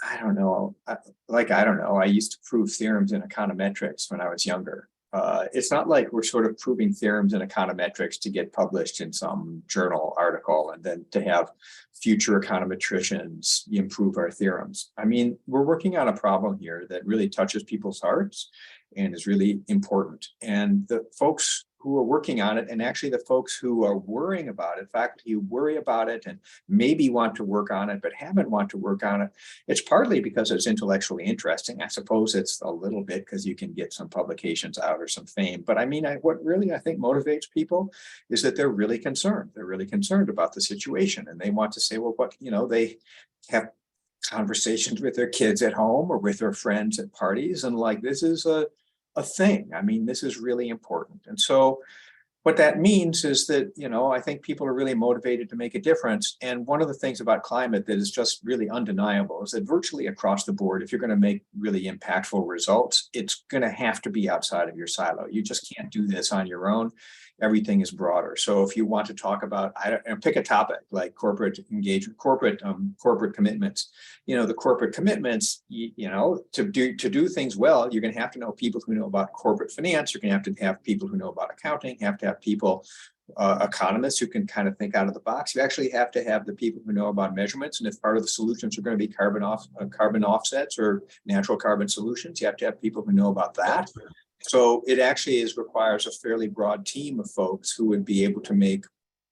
I don't know, I used to prove theorems in econometrics when I was younger. It's not like we're sort of proving theorems in econometrics to get published in some journal article and then to have future econometricians improve our theorems. I mean, we're working on a problem here that really touches people's hearts and is really important. And the folks who are working on it, and actually the folks who are worrying about it, faculty who worry about it and maybe want to work on it, but haven't want to work on it, it's partly because it's intellectually interesting. I suppose it's a little bit because you can get some publications out or some fame. But I mean, what really I think motivates people is that they're really concerned. They're really concerned about the situation, and they want to say, well, what, you know, they have conversations with their kids at home or with their friends at parties, and like, this is a thing. I mean, this is really important. And so what that means is that, you know, I think people are really motivated to make a difference. And one of the things about climate that is just really undeniable is that virtually across the board, if you're going to make really impactful results, it's going to have to be outside of your silo. You just can't do this on your own. Everything is broader. So if you want to talk about, pick a topic like corporate engagement, corporate commitments, you know, the corporate commitments, you know, to do things well, you're going to have to know people who know about corporate finance. You're going to have people who know about accounting, have to have people, economists who can kind of think out of the box. You actually have to have the people who know about measurements. And if part of the solutions are going to be carbon offsets or natural carbon solutions, you have to have people who know about that. So it actually requires a fairly broad team of folks who would be able to make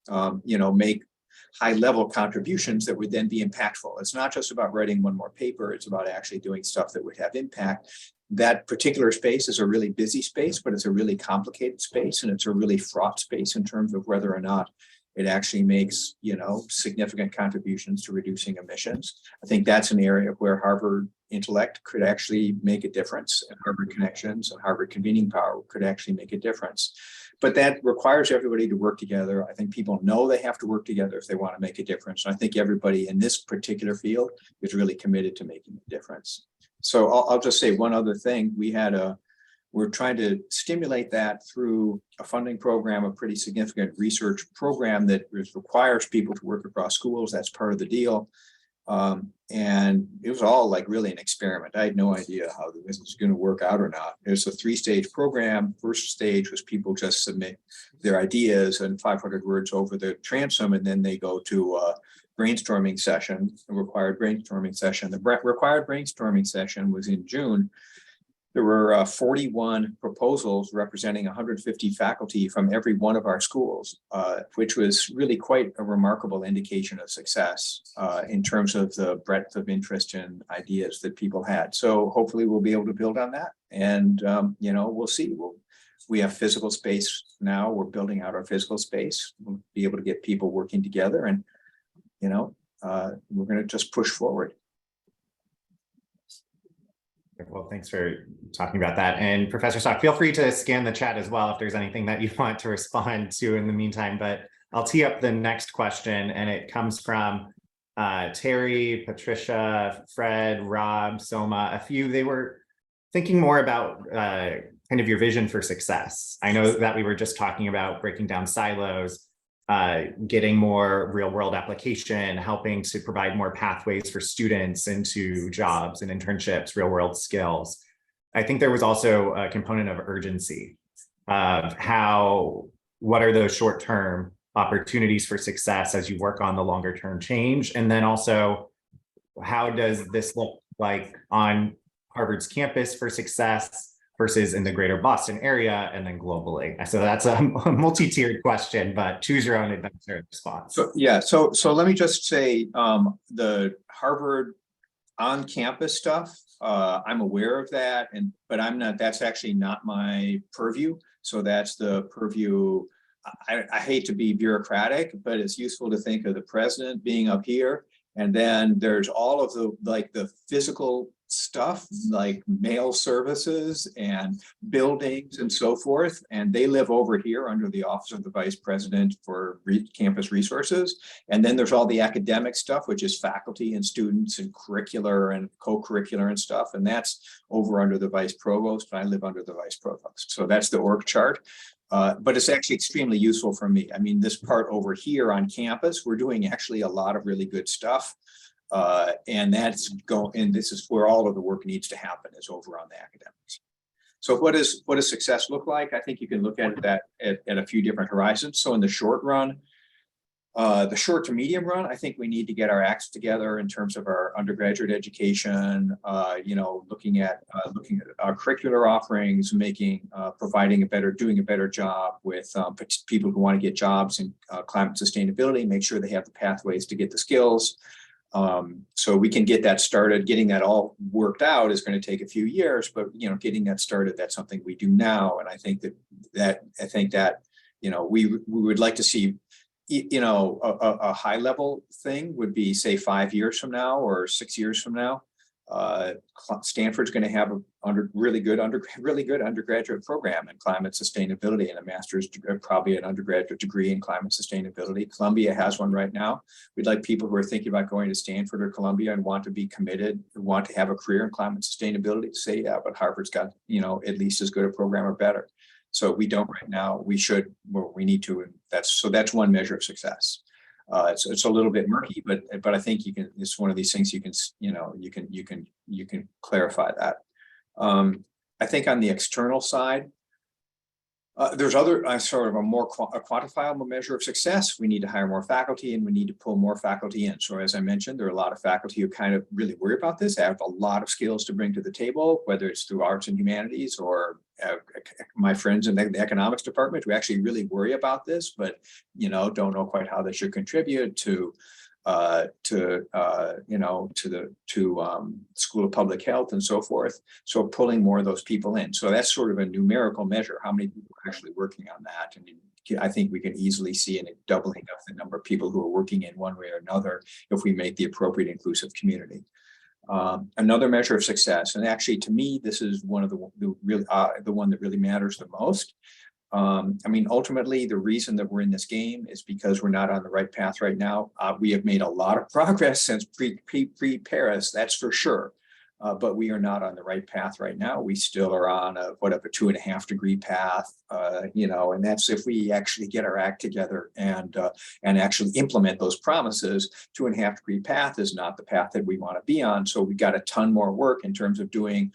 high level contributions that would then be impactful. It's not just about writing one more paper. It's about actually doing stuff that would have impact. That particular space is a really busy space, but it's a really complicated space, and it's a really fraught space in terms of whether or not it actually makes, you know, significant contributions to reducing emissions. I think that's an area where Harvard intellect could actually make a difference, and Harvard connections and Harvard convening power could actually make a difference. But that requires everybody to work together. I think people know they have to work together if they want to make a difference. And I think everybody in this particular field is really committed to making a difference. So I'll just say one other thing. We're trying to stimulate that through a funding program, a pretty significant research program that requires people to work across schools. That's part of the deal. And it was all like really an experiment. I had no idea how this was going to work out or not. It was a 3-stage program. First stage was people just submit their ideas and 500 words over the transom, and then they go to a brainstorming session, a required brainstorming session. The required brainstorming session was in June. There were 41 proposals representing 150 faculty from every one of our schools, which was really quite a remarkable indication of success in terms of the breadth of interest and ideas that people had. So hopefully we'll be able to build on that. And, you know, we'll see. We have physical space now. We're building out our physical space. We'll be able to get people working together, and, you know, we're going to just push forward. Well, thanks for talking about that. And Professor Stock, feel free to scan the chat as well if there's anything that you want to respond to in the meantime. But I'll tee up the next question, and it comes from Terry, Patricia, Fred, Rob, Soma, a few. They were thinking more about kind of your vision for success. I know that we were just talking about breaking down silos, getting more real world application, helping to provide more pathways for students into jobs and internships, real world skills. I think there was also a component of urgency of what are those short term opportunities for success as you work on the longer term change? And then also, how does this look like on Harvard's campus for success versus in the greater Boston area and then globally? So that's a multi-tiered question, but choose your own adventure response. So yeah, so let me just say the Harvard on-campus stuff, I'm aware of that, but I'm not. That's actually not my purview. So that's the purview. I hate to be bureaucratic, but it's useful to think of the president being up here, and then there's all of the physical stuff like mail services and buildings and so forth, and they live over here under the Office of the Vice President for Campus Resources. And then there's all the academic stuff, which is faculty and students and curricular and co-curricular and stuff, and that's over under the Vice Provost, and I live under the Vice Provost. So that's the org chart. But it's actually extremely useful for me. I mean, this part over here on campus, we're doing actually a lot of really good stuff. And this is where all of the work needs to happen, is over on the academics. So what does success look like? I think you can look at that at a few different horizons. So in the short run, the short to medium run, I think we need to get our acts together in terms of our undergraduate education, looking at our curricular offerings, providing doing a better job with people who want to get jobs in climate sustainability, make sure they have the pathways to get the skills. So we can get that started. Getting that all worked out is going to take a few years, but getting that started, that's something we do now. And I think that we would like to see, a high level thing would be, say, 5 years from now or 6 years from now. Stanford's going to have a really good undergraduate program in climate sustainability and a master's, probably an undergraduate degree in climate sustainability. Columbia has one right now. We'd like people who are thinking about going to Stanford or Columbia and want to be committed, want to have a career in climate sustainability, to say, yeah, but Harvard's got, at least as good a program or better. So we don't right now. We should, we need to. That's one measure of success. It's a little bit murky, but I think it's one of these things you can clarify that. I think on the external side, there's other sort of a more quantifiable measure of success. We need to hire more faculty and we need to pull more faculty in. So as I mentioned, there are a lot of faculty who kind of really worry about this. They have a lot of skills to bring to the table, whether it's through arts and humanities or my friends in the economics department who actually really worry about this, but don't know quite how they should contribute to School of Public Health and so forth. So pulling more of those people in. So that's sort of a numerical measure. How many people are actually working on that? And I think we can easily see a doubling of the number of people who are working in one way or another if we make the appropriate inclusive community. Another measure of success, and actually to me, this is one of the one that really matters the most. Ultimately, the reason that we're in this game is because we're not on the right path right now. We have made a lot of progress since pre-Paris, that's for sure. But we are not on the right path right now. We still are on a 2.5 degree path, and that's if we actually get our act together and actually implement those promises. 2.5 degree path is not the path that we want to be on. So we got a ton more work in terms of doing,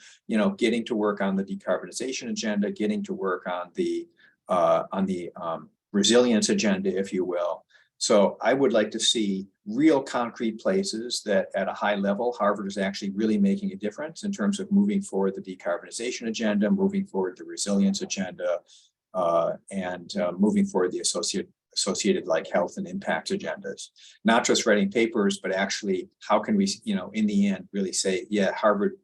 getting to work on the decarbonization agenda, getting to work on the resilience agenda, if you will. So I would like to see real concrete places that at a high level, Harvard is actually really making a difference in terms of moving forward the decarbonization agenda, moving forward the resilience agenda, and moving forward the associated like health and impact agendas. Not just writing papers, but actually how can we, in the end, really say, yeah, Harvard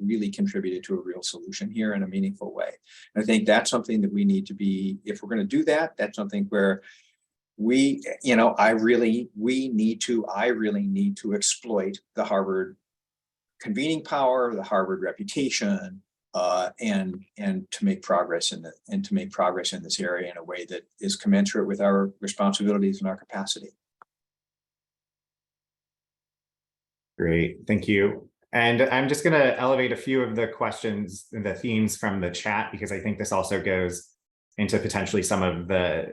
really contributed to a real solution here in a meaningful way. And I think that's something that we need to be, if we're going to do that, that's something where I really need to exploit the Harvard convening power, the Harvard reputation, and to make progress in this area in a way that is commensurate with our responsibilities and our capacity. Great, thank you. And I'm just going to elevate a few of the questions, the themes from the chat, because I think this also goes into potentially some of the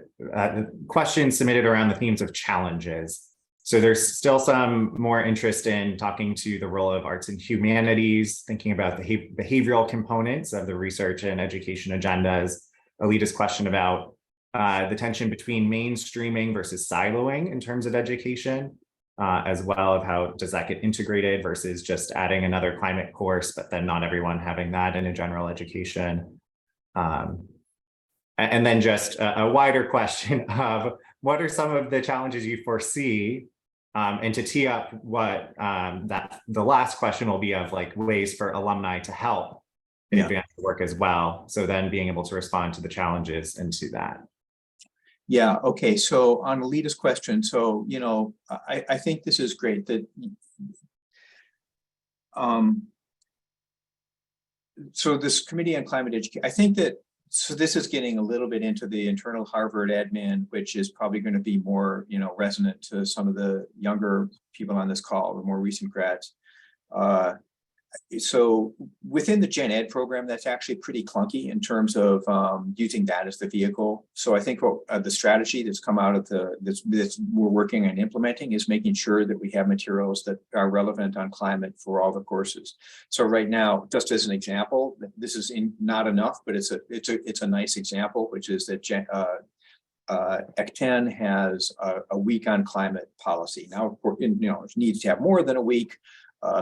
questions submitted around the themes of challenges. So there's still some more interest in talking to the role of arts and humanities, thinking about the behavioral components of the research and education agendas. Alita's question about the tension between mainstreaming versus siloing in terms of education, as well as how does that get integrated versus just adding another climate course, but then not everyone having that in a general education. And then just a wider question of what are some of the challenges you foresee, and to tee up what the last question will be of like ways for alumni to help advance the work as well. So then being able to respond to the challenges into that. Yeah, okay, so on Alita's question, so, I think this is great that, so this Committee on Climate Education, I think that, so this is getting a little bit into the internal Harvard admin, which is probably going to be more, resonant to some of the younger people on this call, the more recent grads. so within the Gen Ed program, that's actually pretty clunky in terms of using that as the vehicle. So I think what the strategy that's come out of this we're working on implementing is making sure that we have materials that are relevant on climate for all the courses. So right now, just as an example, this is not enough, but it's a nice example, which is that EC10 has a week on climate policy. Now, it needs to have more than a week.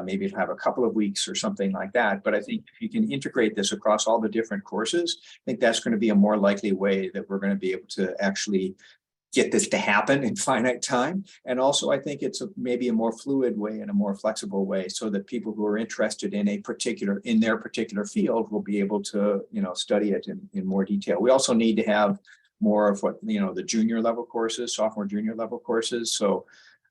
Maybe it'll have a couple of weeks or something like that. But I think if you can integrate this across all the different courses, I think that's going to be a more likely way that we're going to be able to actually get this to happen in finite time. And also, I think it's maybe a more fluid way and a more flexible way so that people who are interested in their particular field will be able to, study it in more detail. We also need to have more of what, the junior level courses, sophomore, junior level courses. So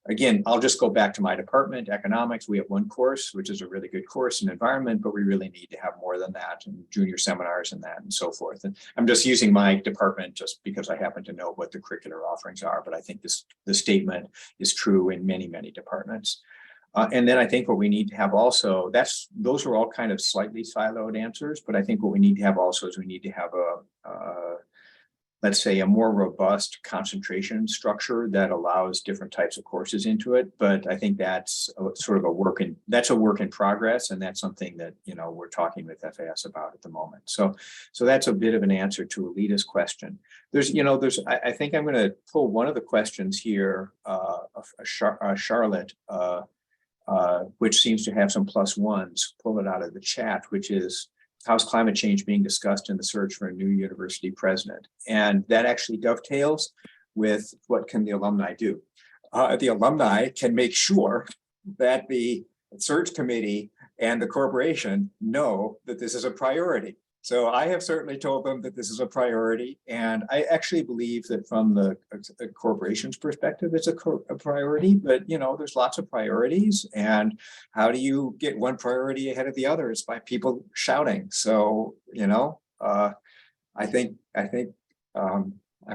again, I'll just go back to my department, economics. We have one course, which is a really good course in environment, but we really need to have more than that, and junior seminars and that and so forth. And I'm just using my department just because I happen to know what the curricular offerings are, but I think the statement is true in many, many departments. And then I think what we need to have also, those are all kind of slightly siloed answers, but I think what we need to have also is we need to have let's say a more robust concentration structure that allows different types of courses into it. But I think that's sort of a work in progress. And that's something that, we're talking with FAS about at the moment. So that's a bit of an answer to Alita's question. I think I'm going to pull one of the questions here, Charlotte, which seems to have some +1s, pull it out of the chat, which is, how's climate change being discussed in the search for a new university president? And that actually dovetails with what can the alumni do. The alumni can make sure that the search committee and the corporation know that this is a priority. So I have certainly told them that this is a priority. And I actually believe that from the corporation's perspective, it's a priority, but there's lots of priorities. And how do you get one priority ahead of the other? It's by people shouting. So, I think I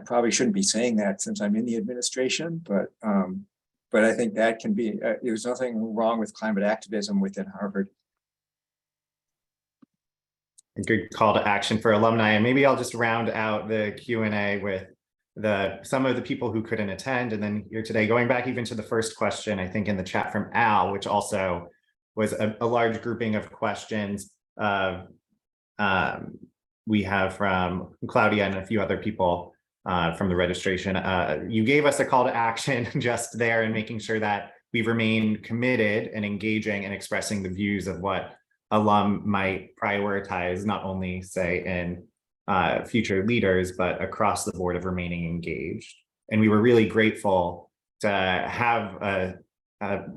probably shouldn't be saying that since I'm in the administration, but I think that can be, there's nothing wrong with climate activism within Harvard. A good call to action for alumni. And maybe I'll just round out the Q&A with some of the people who couldn't attend. And then here today, going back even to the first question, I think in the chat from Al, which also was a large grouping of questions. We have from Claudia and a few other people from the registration. You gave us a call to action just there and making sure that we remain committed and engaging and expressing the views of what alum might prioritize, not only say in future leaders, but across the board of remaining engaged. And we were really grateful to have a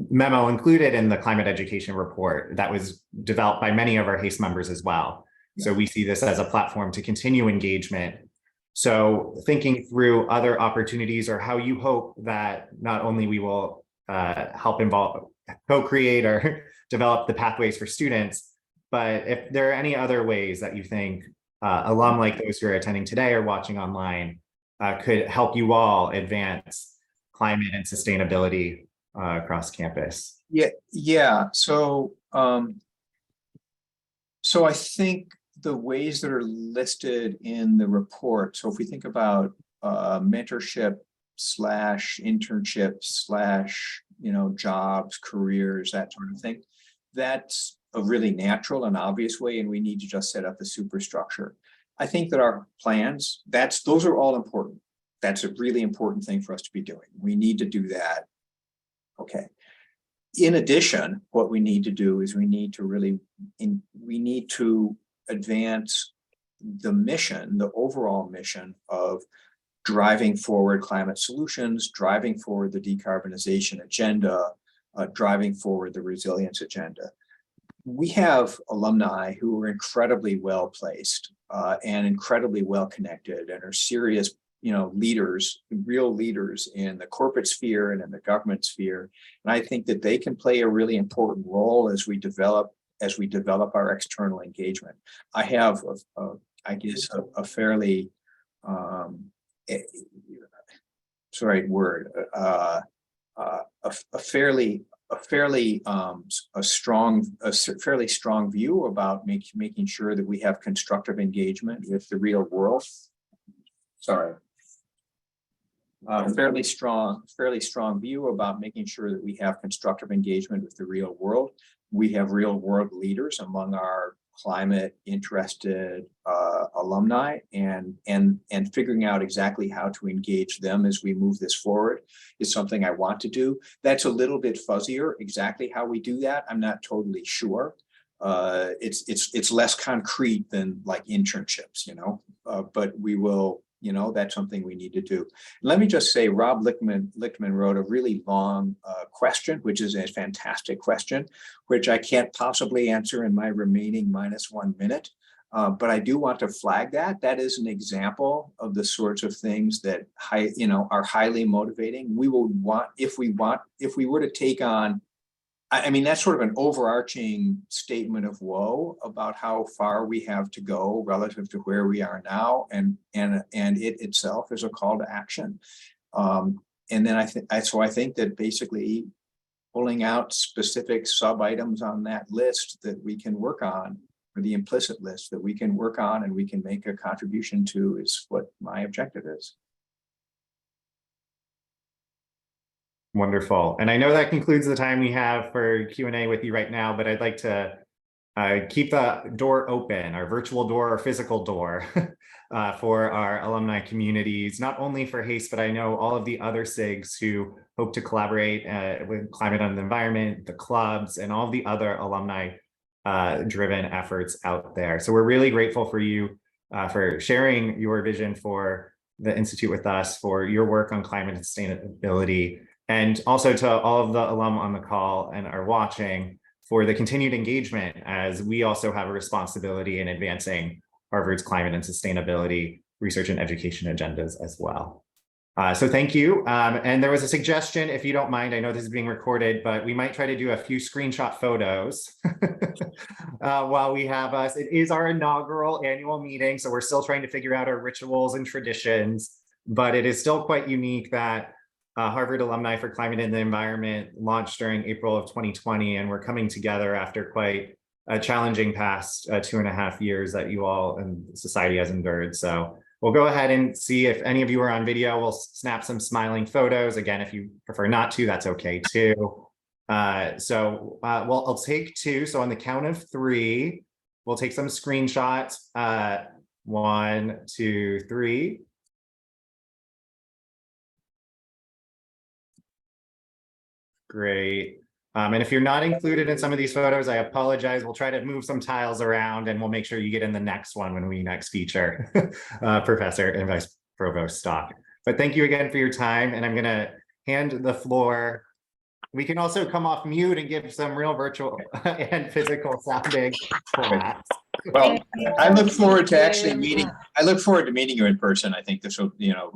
memo included in the climate education report that was developed by many of our HACE members as well. So we see this as a platform to continue engagement. So thinking through other opportunities or how you hope that not only we will help involve, co-create or develop the pathways for students, but if there are any other ways that you think alum like those who are attending today or watching online could help you all advance climate and sustainability across campus. Yeah. So I think the ways that are listed in the report. So if we think about mentorship / internship / jobs, careers, that sort of thing, that's a really natural and obvious way, and we need to just set up the superstructure. I think that our plans, those are all important. That's a really important thing for us to be doing. We need to do that. Okay. In addition, what we need to do is we need to advance the mission, the overall mission of driving forward climate solutions, driving forward the decarbonization agenda, driving forward the resilience agenda. We have alumni who are incredibly well placed and incredibly well connected and are serious, leaders, real leaders in the corporate sphere and in the government sphere. And I think that they can play a really important role as we develop our external engagement. I have, a fairly, a fairly a fairly fairly strong view about making sure that we have constructive engagement with the real world. Sorry. Fairly strong view about making sure that we have constructive engagement with the real world. We have real world leaders among our climate interested alumni, and figuring out exactly how to engage them as we move this forward is something I want to do. That's a little bit fuzzier. Exactly how we do that, I'm not totally sure. It's less concrete than like internships, you know, but we will. You know, that's something we need to do. Let me just say, Rob Lichtman wrote a really long question, which is a fantastic question, which I can't possibly answer in my remaining -1 minute. But I do want to flag that. That is an example of the sorts of things that are highly motivating. We will want, if we were to take on, I mean, that's sort of an overarching statement of woe about how far we have to go relative to where we are now, and it itself is a call to action. And then I think that basically pulling out specific sub items on that list that we can work on, or the implicit list that we can work on and we can make a contribution to, is what my objective is. Wonderful. And I know that concludes the time we have for Q&A with you right now, but I'd like to keep the door open, our virtual door or physical door, for our alumni communities, not only for HACE, but I know all of the other SIGs who hope to collaborate with Climate and the Environment, the clubs, and all the other alumni driven efforts out there. So we're really grateful for you for sharing your vision for the Institute with us, for your work on climate and sustainability, and also to all of the alum on the call and are watching for the continued engagement, as we also have a responsibility in advancing Harvard's climate and sustainability research and education agendas as well. So thank you. And there was a suggestion, if you don't mind, I know this is being recorded, but we might try to do a few screenshot photos while we have us. It is our inaugural annual meeting, so we're still trying to figure out our rituals and traditions, but it is still quite unique that Harvard Alumni for Climate and the Environment launched during April of 2020, and we're coming together after quite a challenging past 2.5 years that you all and society has endured. So we'll go ahead and see if any of you are on video. We'll snap some smiling photos. Again, if you prefer not to, that's okay too. I'll take 2. So on the count of 3, we'll take some screenshots. 1, 2, 3. Great. And if you're not included in some of these photos, I apologize. We'll try to move some tiles around and we'll make sure you get in the next one when we next feature Professor and Vice Provost Stock. But thank you again for your time, and I'm going to hand the floor. We can also come off mute and give some real virtual and physical sounding formats. Well, I look forward to actually meeting. I look forward to meeting you in person. I think this will,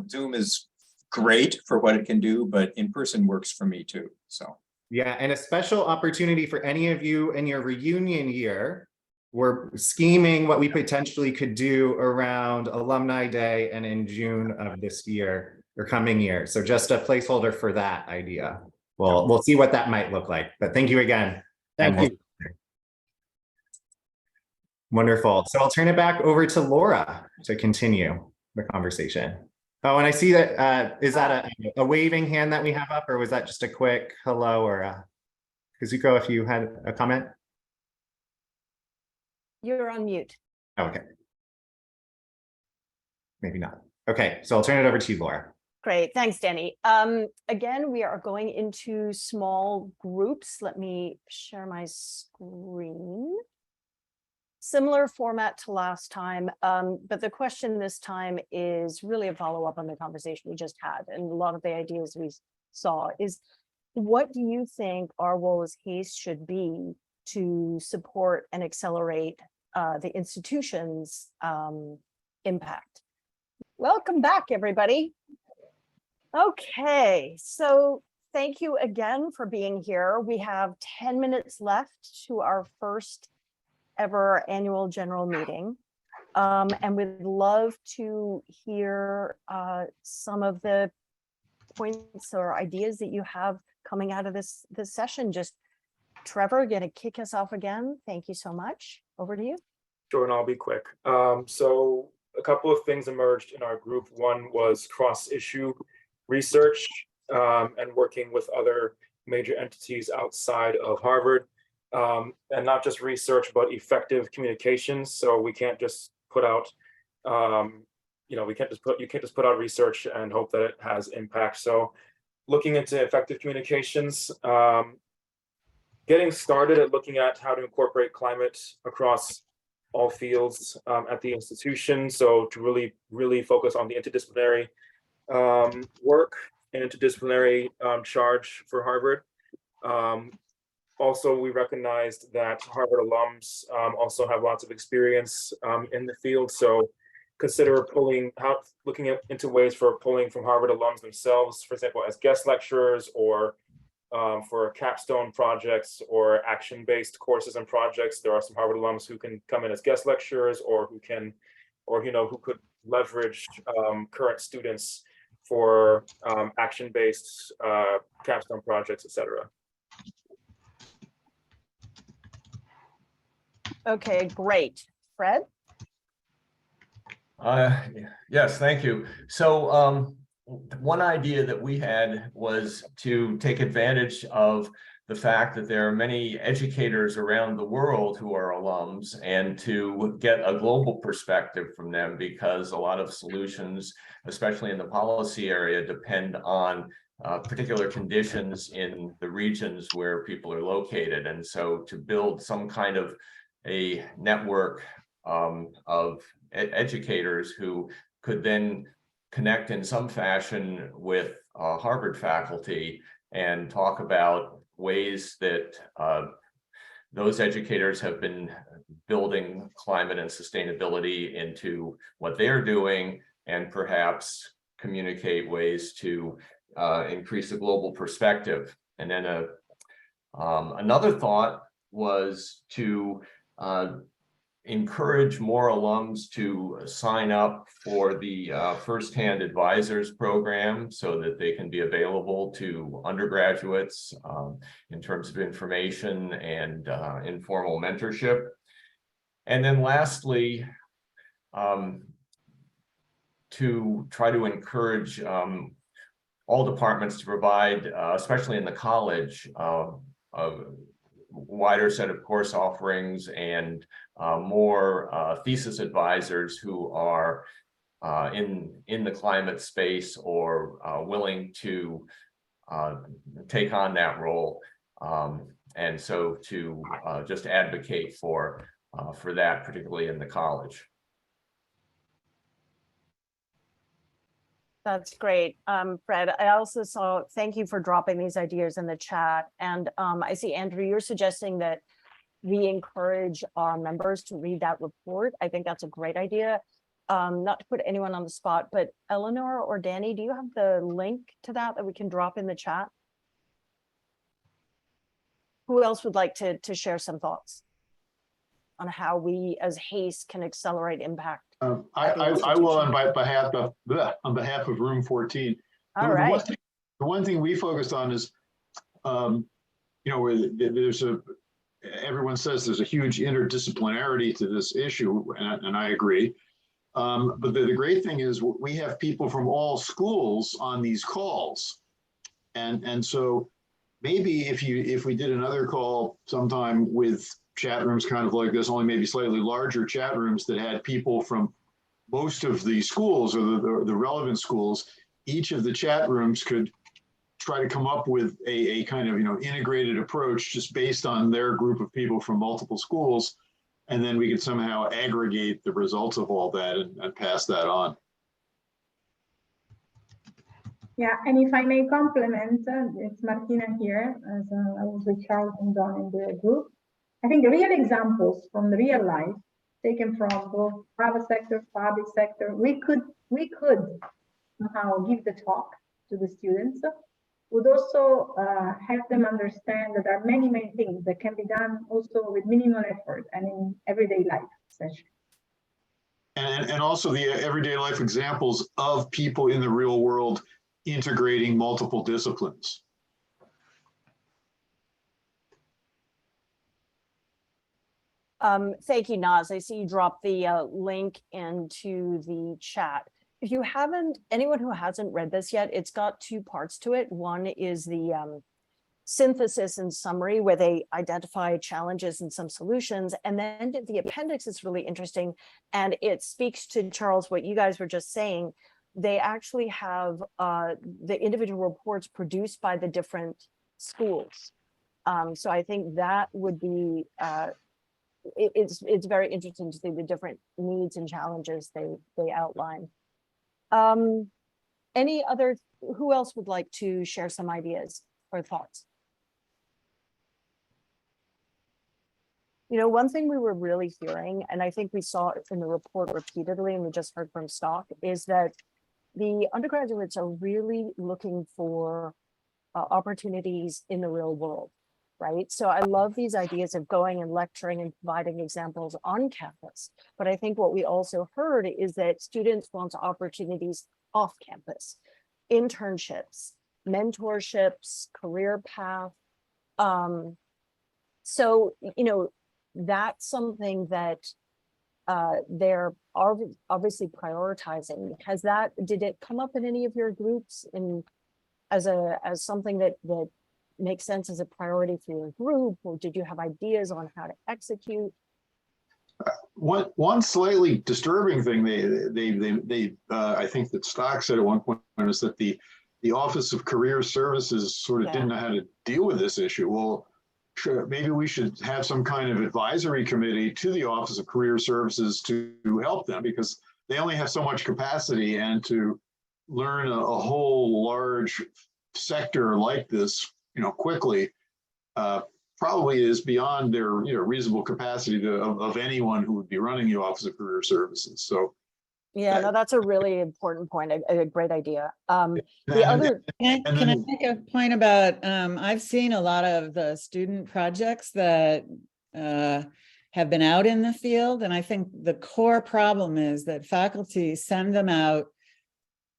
Zoom is great for what it can do, but in person works for me too. So yeah, and a special opportunity for any of you in your reunion year. We're scheming what we potentially could do around Alumni Day and in June of this year or coming year. So just a placeholder for that idea. We'll see what that might look like. But thank you again. Thank you. Wonderful. So I'll turn it back over to Laura to continue the conversation. Oh, and I see that, is that a waving hand that we have up, or was that just a quick hello, or Kazuko, if you had a comment? You're on mute. Oh, okay. Maybe not. Okay, so I'll turn it over to you, Laura. Great, thanks, Danny. Again, we are going into small groups. Let me share my screen. Similar format to last time, but the question this time is really a follow-up on the conversation we just had, and a lot of the ideas we saw is, what do you think our role as HACE should be to support and accelerate the institution's impact? Welcome back, everybody. Okay, so thank you again for being here. We have 10 minutes left to our first ever annual general meeting, and we'd love to hear some of the points or ideas that you have coming out of this session. Just Trevor, gonna kick us off again. Thank you so much. Over to you. Sure, and I'll be quick. So a couple of things emerged in our group. One was cross-issue research and working with other major entities outside of Harvard, and not just research, but effective communications. So we can't just put out, you can't just put out research and hope that it has impact. So looking into effective communications, getting started at looking at how to incorporate climate across all fields at the institution. So to really focus on the interdisciplinary work and interdisciplinary charge for Harvard. Also, we recognized that Harvard alums also have lots of experience in the field. So consider looking into ways for pulling from Harvard alums themselves, for example, as guest lecturers or for capstone projects or action-based courses and projects. There are some Harvard alums who can come in as guest lecturers or who could leverage current students for action-based capstone projects, etc. Okay, great. Fred? Yes, thank you. So one idea that we had was to take advantage of the fact that there are many educators around the world who are alums and to get a global perspective from them, because a lot of solutions, especially in the policy area, depend on particular conditions in the regions where people are located. And so to build some kind of a network of educators who could then connect in some fashion with Harvard faculty and talk about ways that those educators have been building climate and sustainability into what they're doing, and perhaps communicate ways to increase the global perspective. And then another thought was to encourage more alums to sign up for the First-Hand Advisors program so that they can be available to undergraduates in terms of information and informal mentorship. And then lastly, to try to encourage all departments to provide, especially in the college, a wider set of course offerings and more thesis advisors who are in the climate space or willing to take on that role. And so to just advocate for that, particularly in the college. That's great, Fred. I also saw, thank you for dropping these ideas in the chat. And I see, Andrew, you're suggesting that we encourage our members to read that report. I think that's a great idea. Not to put anyone on the spot, but Eleanor or Danny, do you have the link to that we can drop in the chat? Who else would like to share some thoughts on how we as HACE can accelerate impact? I will on behalf of Room 14. All right. The one thing we focused on is, everyone says there's a huge interdisciplinarity to this issue, and I agree. But the great thing is we have people from all schools on these calls, and so maybe if we did another call sometime with chat rooms kind of like this, only maybe slightly larger chat rooms that had people from most of the schools or the relevant schools, each of the chat rooms could try to come up with a kind of integrated approach just based on their group of people from multiple schools, and then we could somehow aggregate the results of all that and pass that on. Yeah, and if I may complement, it's Martina here, as I was with Charles and Don in the group. I think real examples from the real life, taken from both private sector, public sector, we could somehow give the talk to the students, would also help them understand that there are many things that can be done also with minimal effort and in everyday life, essentially. And also the everyday life examples of people in the real world integrating multiple disciplines. Thank you, Naz. I see you dropped the link into the chat. If you haven't, anyone who hasn't read this yet, it's got two parts to it. One is the synthesis and summary where they identify challenges and some solutions. And then the appendix is really interesting. And it speaks to, Charles, what you guys were just saying. They actually have the individual reports produced by the different schools. So I think that would be, it's very interesting to see the different needs and challenges they outline. Any other, who else would like to share some ideas or thoughts? You know, one thing we were really hearing, and I think we saw it in the report repeatedly, and we just heard from Stock, is that the undergraduates are really looking for opportunities in the real world, right? So I love these ideas of going and lecturing and providing examples on campus. But I think what we also heard is that students want opportunities off campus, internships, mentorships, career path. So, you know, that's something that they're obviously prioritizing. Did it come up in any of your groups as something that makes sense as a priority for your group, or did you have ideas on how to execute? One slightly disturbing thing they I think that Stock said at one point is that the Office of Career Services sort of didn't know how to deal with this issue. Well, sure, maybe we should have some kind of advisory committee to the Office of Career Services to help them, because they only have so much capacity, and to learn a whole large sector like this, you know, quickly, probably is beyond their, you know, reasonable capacity of anyone who would be running the Office of Career Services. So yeah, no, that's a really important point, a great idea. The other, can I make a point about, I've seen a lot of the student projects that have been out in the field, and I think the core problem is that faculty send them out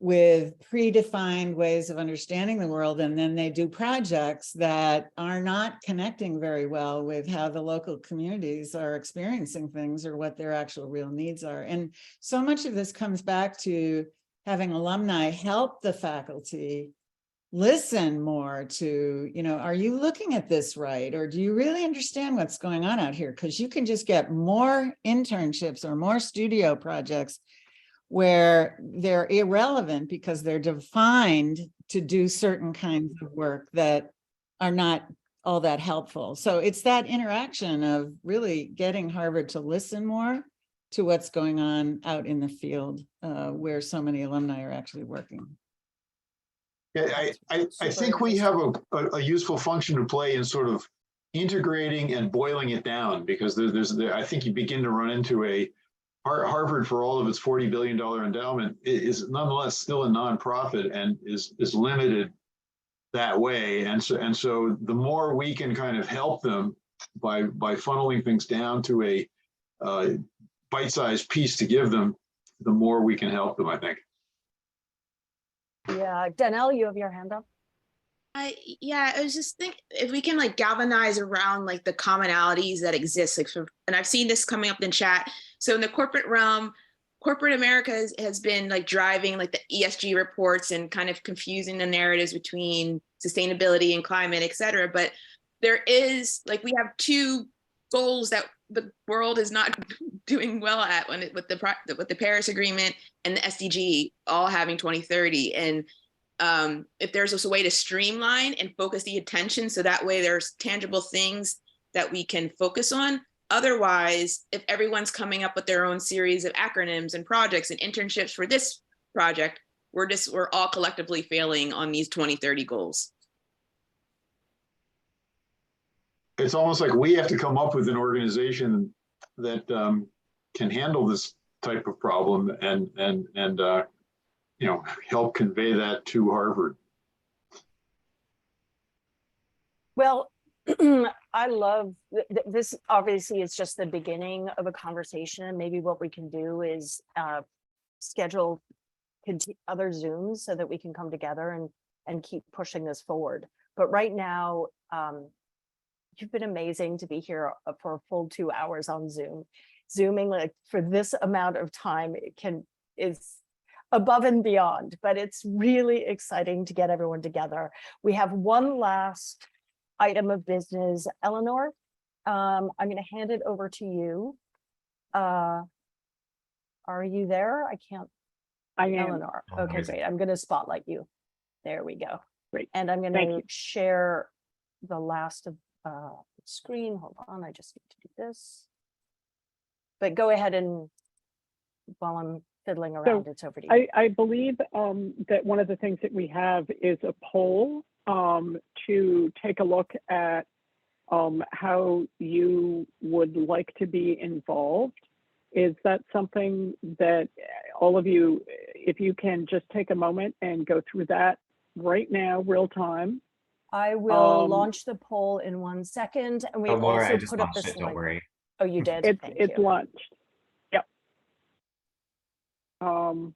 with predefined ways of understanding the world, and then they do projects that are not connecting very well with how the local communities are experiencing things or what their actual real needs are. And so much of this comes back to having alumni help the faculty listen more to, you know, are you looking at this right? Or do you really understand what's going on out here? Because you can just get more internships or more studio projects where they're irrelevant because they're defined to do certain kinds of work that are not all that helpful. So it's that interaction of really getting Harvard to listen more to what's going on out in the field, where so many alumni are actually working. Yeah, I think we have a useful function to play in sort of integrating and boiling it down, because I think you begin to run into a Harvard, for all of its $40 billion endowment, is nonetheless still a nonprofit and is limited that way. And so the more we can kind of help them by funneling things down to a bite-sized piece to give them, the more we can help them, I think. yeah, Danelle, you have your hand up. Yeah, I was just thinking if we can like galvanize around like the commonalities that exist, like, and I've seen this coming up in chat. So in the corporate realm, corporate America has been like driving like the ESG reports and kind of confusing the narratives between sustainability and climate, et cetera. But there is like, we have two goals that the world is not doing well at with the Paris Agreement and the SDG all having 2030. And if there's a way to streamline and focus the attention so that way there's tangible things that we can focus on. Otherwise, if everyone's coming up with their own series of acronyms and projects and internships for this project, we're all collectively failing on these 2030 goals. It's almost like we have to come up with an organization that can handle this type of problem and you know, help convey that to Harvard. Well, I love this. Obviously, it's just the beginning of a conversation. Maybe what we can do is schedule other Zooms so that we can come together and keep pushing this forward. But right now, you've been amazing to be here for a full 2 hours on Zoom. Zooming like for this amount of time, is above and beyond, but it's really exciting to get everyone together. We have one last item of business. Eleanor, I'm going to hand it over to you. Are you there? I can't. I am. Eleanor. Okay, great. I'm going to spotlight you. There we go. Great. And I'm going Thank to you. share the last of screen. Hold on, I just need to do this. But go ahead and while I'm fiddling around, it's over to you. I believe that one of the things that we have is a poll to take a look at how you would like to be involved. Is that something that all of you, if you can just take a moment and go through that right now, real time? I will launch the poll in 1 second, and we Laura, also I just put up launched this it, don't link. worry. Oh, you did? It's launched. Yep. So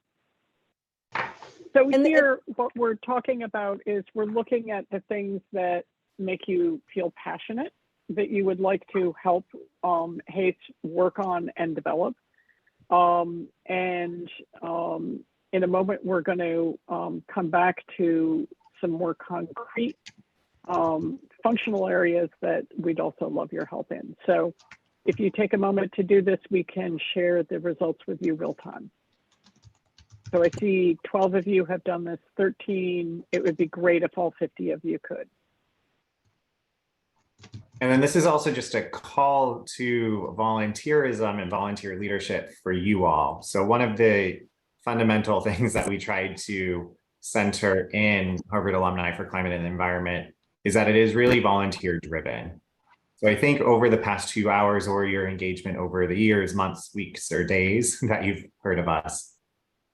here, what we're talking about is we're looking at the things that make you feel passionate, that you would like to help HACE work on and develop. In a moment, we're going to come back to some more concrete functional areas that we'd also love your help in. So if you take a moment to do this, we can share the results with you real time. So I see 12 of you have done this, 13. It would be great if all 50 of you could. And then this is also just a call to volunteerism and volunteer leadership for you all. So one of the fundamental things that we tried to center in Harvard Alumni for Climate and Environment is that it is really volunteer driven. So I think over the past 2 hours or your engagement over the years, months, weeks, or days that you've heard of us,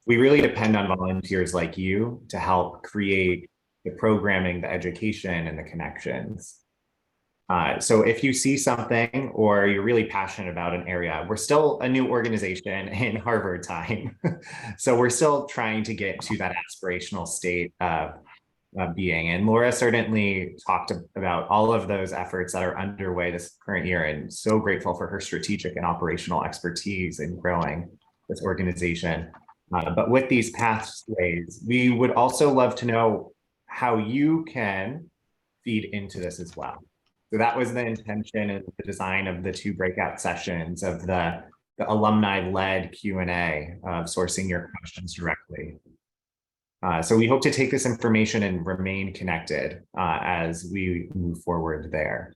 we really depend on volunteers like you to help create the programming, the education, and the connections. So if you see something or you're really passionate about an area, we're still a new organization in Harvard time. So we're still trying to get to that aspirational state of being. And Laura certainly talked about all of those efforts that are underway this current year, and so grateful for her strategic and operational expertise in growing this organization. But with these pathways, we would also love to know how you can feed into this as well. So that was the intention and the design of the 2 breakout sessions of the alumni-led Q&A of sourcing your questions directly. So we hope to take this information and remain connected as we move forward there,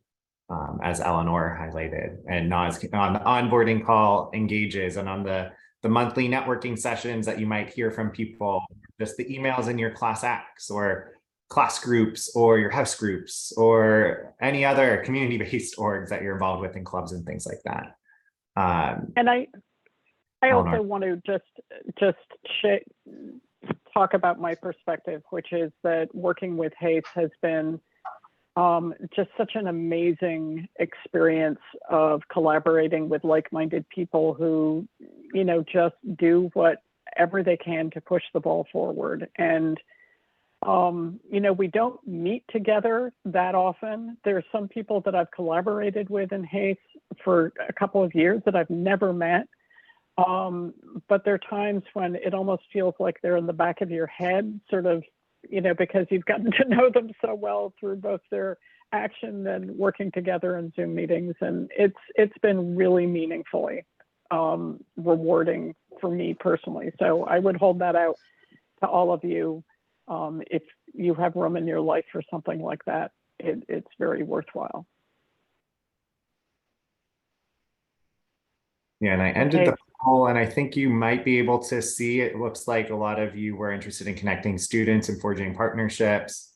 as Eleanor highlighted, and Naz on the onboarding call engages, and on the monthly networking sessions that you might hear from people, just the emails in your class acts or class groups or your house groups or any other community-based orgs that you're involved with in clubs and things like that. And I also want to just talk about my perspective, which is that working with HACE has been just such an amazing experience of collaborating with like-minded people who, you know, just do whatever they can to push the ball forward. And you know, we don't meet together that often. There's some people that I've collaborated with in HACE for a couple of years that I've never met. But there are times when it almost feels like they're in the back of your head, sort of, you know, because you've gotten to know them so well through both their action and working together in Zoom meetings. And it's been really meaningfully rewarding for me personally. So I would hold that out to all of you. If you have room in your life for something like that, it's very worthwhile. Yeah, and I ended the poll, and I think you might be able to see, it looks like a lot of you were interested in connecting students and forging partnerships.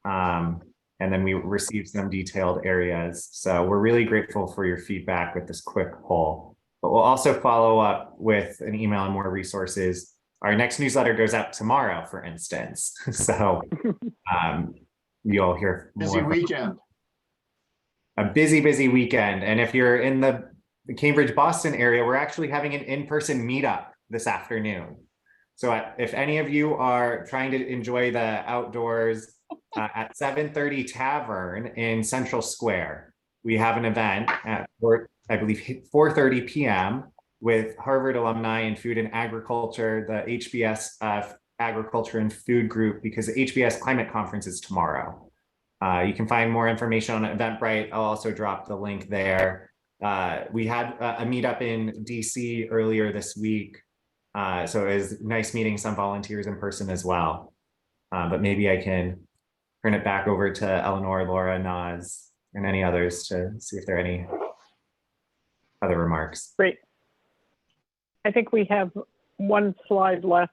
And then we received some detailed areas. So we're really grateful for your feedback with this quick poll. But we'll also follow up with an email and more resources. Our next newsletter goes out tomorrow, for instance. So you'll hear more. Busy weekend. A busy, busy weekend. And if you're in the Cambridge, Boston area, we're actually having an in-person meetup this afternoon. So if any of you are trying to enjoy the outdoors at 7:30 Tavern in Central Square, we have an event at I believe 4:30 p.m. with Harvard alumni in food and agriculture, the HBS agriculture and food group, because the HBS climate conference is tomorrow. You can find more information on Eventbrite. I'll also drop the link there. We had a meetup in DC earlier this week. So it was nice meeting some volunteers in person as well. But maybe I can turn it back over to Eleanor, Laura, Naz, and any others to see if there are any other remarks. Great. I think we have one slide left.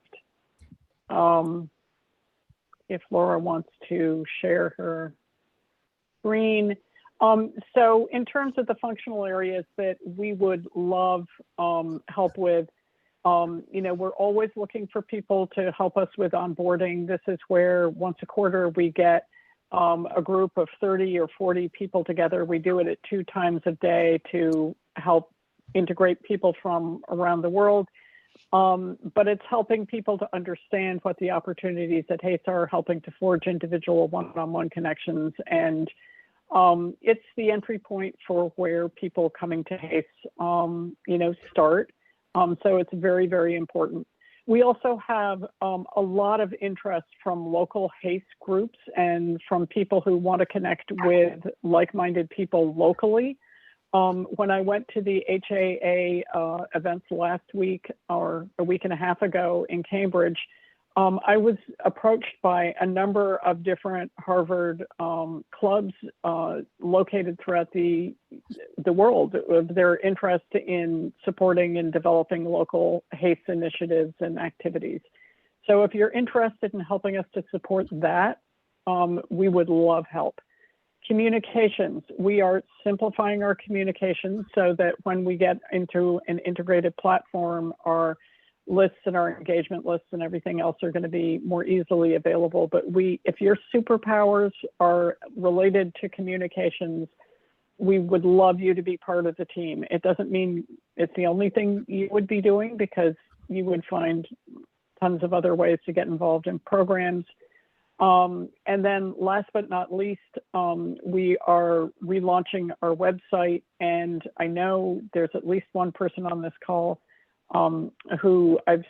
If Laura wants to share her screen. So in terms of the functional areas that we would love help with, you know, we're always looking for people to help us with onboarding. This is where once a quarter we get a group of 30 or 40 people together. We do it at 2 times a day to help integrate people from around the world. But it's helping people to understand what the opportunities at HACE are, helping to forge individual one-on-one connections. And it's the entry point for where people coming to HACE, you know, start. So it's very, very important. We also have a lot of interest from local HACE groups and from people who want to connect with like-minded people locally. When I went to the HAA events last week or a week and a half ago in Cambridge, I was approached by a number of different Harvard clubs located throughout the world of their interest in supporting and developing local HACE initiatives and activities. So if you're interested in helping us to support that, we would love help. Communications, we are simplifying our communications so that when we get into an integrated platform, our lists and our engagement lists and everything else are going to be more easily available. But if your superpowers are related to communications, we would love you to be part of the team. It doesn't mean it's the only thing you would be doing, because you would find tons of other ways to get involved in programs. And then last but not least, we are relaunching our website, and I know there's at least one person on this call with whom I've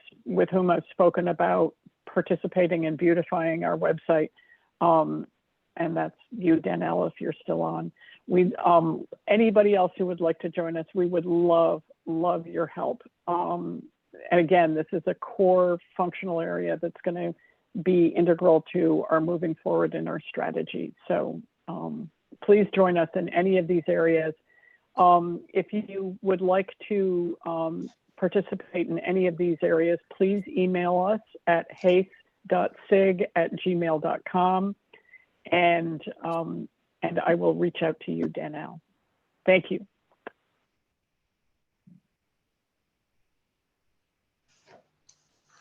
spoken about participating in beautifying our website. And that's you, Danelle, if you're still on. Anybody else who would like to join us, we would love your help. And again, this is a core functional area that's going to be integral to our moving forward in our strategy. So please join us in any of these areas. If you would like to participate in any of these areas, please email us at hace.sig@gmail.com, and I will reach out to you, Danelle. Thank you.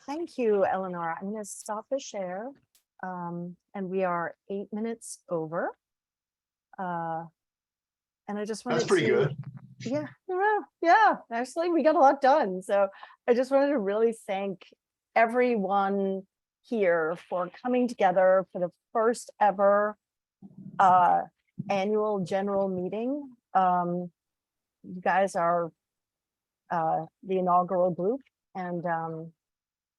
Thank you, Eleanor. I'm going to stop the share, and we are 8 minutes over. And I just wanted That's pretty good. Yeah, actually, we got a lot done. So I just wanted to really thank everyone here for coming together for the first ever annual general meeting. You guys are the inaugural group, and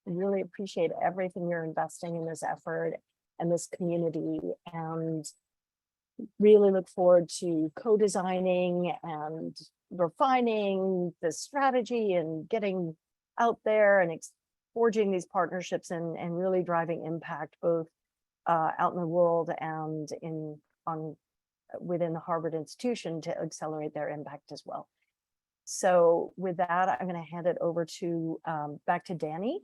really appreciate everything you're investing in this effort and this community, and really look forward to co-designing and refining the strategy and getting out there and forging these partnerships and really driving impact both out in the world and within the Harvard institution to accelerate their impact as well. So with that, I'm going to hand it over to back to Danny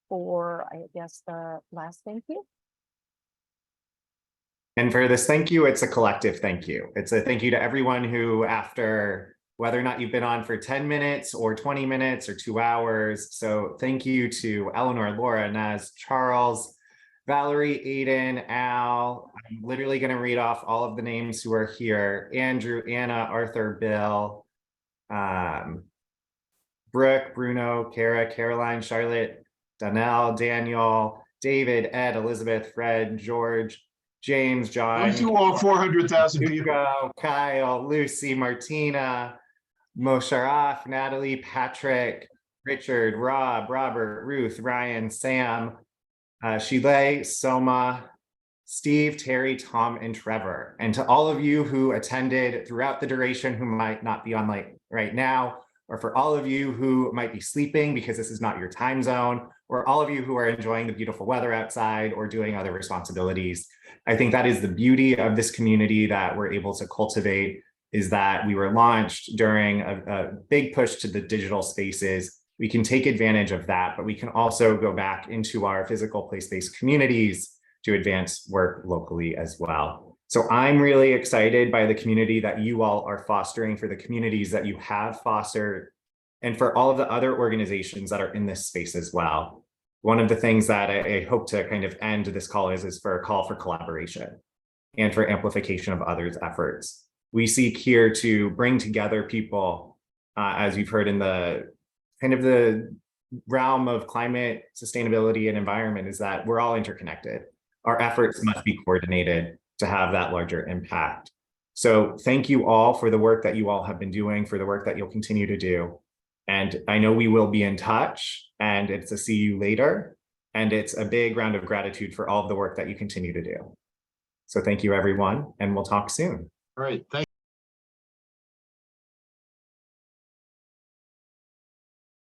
for, I guess, the last thank you. And for this thank you, it's a collective thank you. It's a thank you to everyone who, after whether or not you've been on for 10 minutes or 20 minutes or 2 hours. So thank you to Eleanor, Laura, Naz, Charles, Valerie, Aiden, Al. I'm literally going to read off all of the names who are here: Andrew, Anna, Arthur, Bill, Brooke, Bruno, Kara, Caroline, Charlotte, Danelle, Daniel, David, Ed, Elizabeth, Fred, George, James, John. Thank you all 400,000 people. Hugo, Kyle, Lucy, Martina, Mosharaf, Natalie, Patrick, Richard, Rob, Robert, Ruth, Ryan, Sam, Shilay, Soma, Steve, Terry, Tom, and Trevor. And to all of you who attended throughout the duration who might not be on right now, or for all of you who might be sleeping because this is not your time zone, or all of you who are enjoying the beautiful weather outside or doing other responsibilities. I think that is the beauty of this community that we're able to cultivate, is that we were launched during a big push to the digital spaces. We can take advantage of that, but we can also go back into our physical place-based communities to advance work locally as well. So I'm really excited by the community that you all are fostering, for the communities that you have fostered, and for all of the other organizations that are in this space as well. One of the things that I hope to kind of end this call is for a call for collaboration and for amplification of others' efforts. We seek here to bring together people, as you've heard in the kind of the realm of climate, sustainability, and environment, is that we're all interconnected. Our efforts must be coordinated to have that larger impact. So thank you all for the work that you all have been doing, for the work that you'll continue to do. And I know we will be in touch, and it's a see you later. And it's a big round of gratitude for all of the work that you continue to do. So thank you, everyone, and we'll talk soon. All right, thank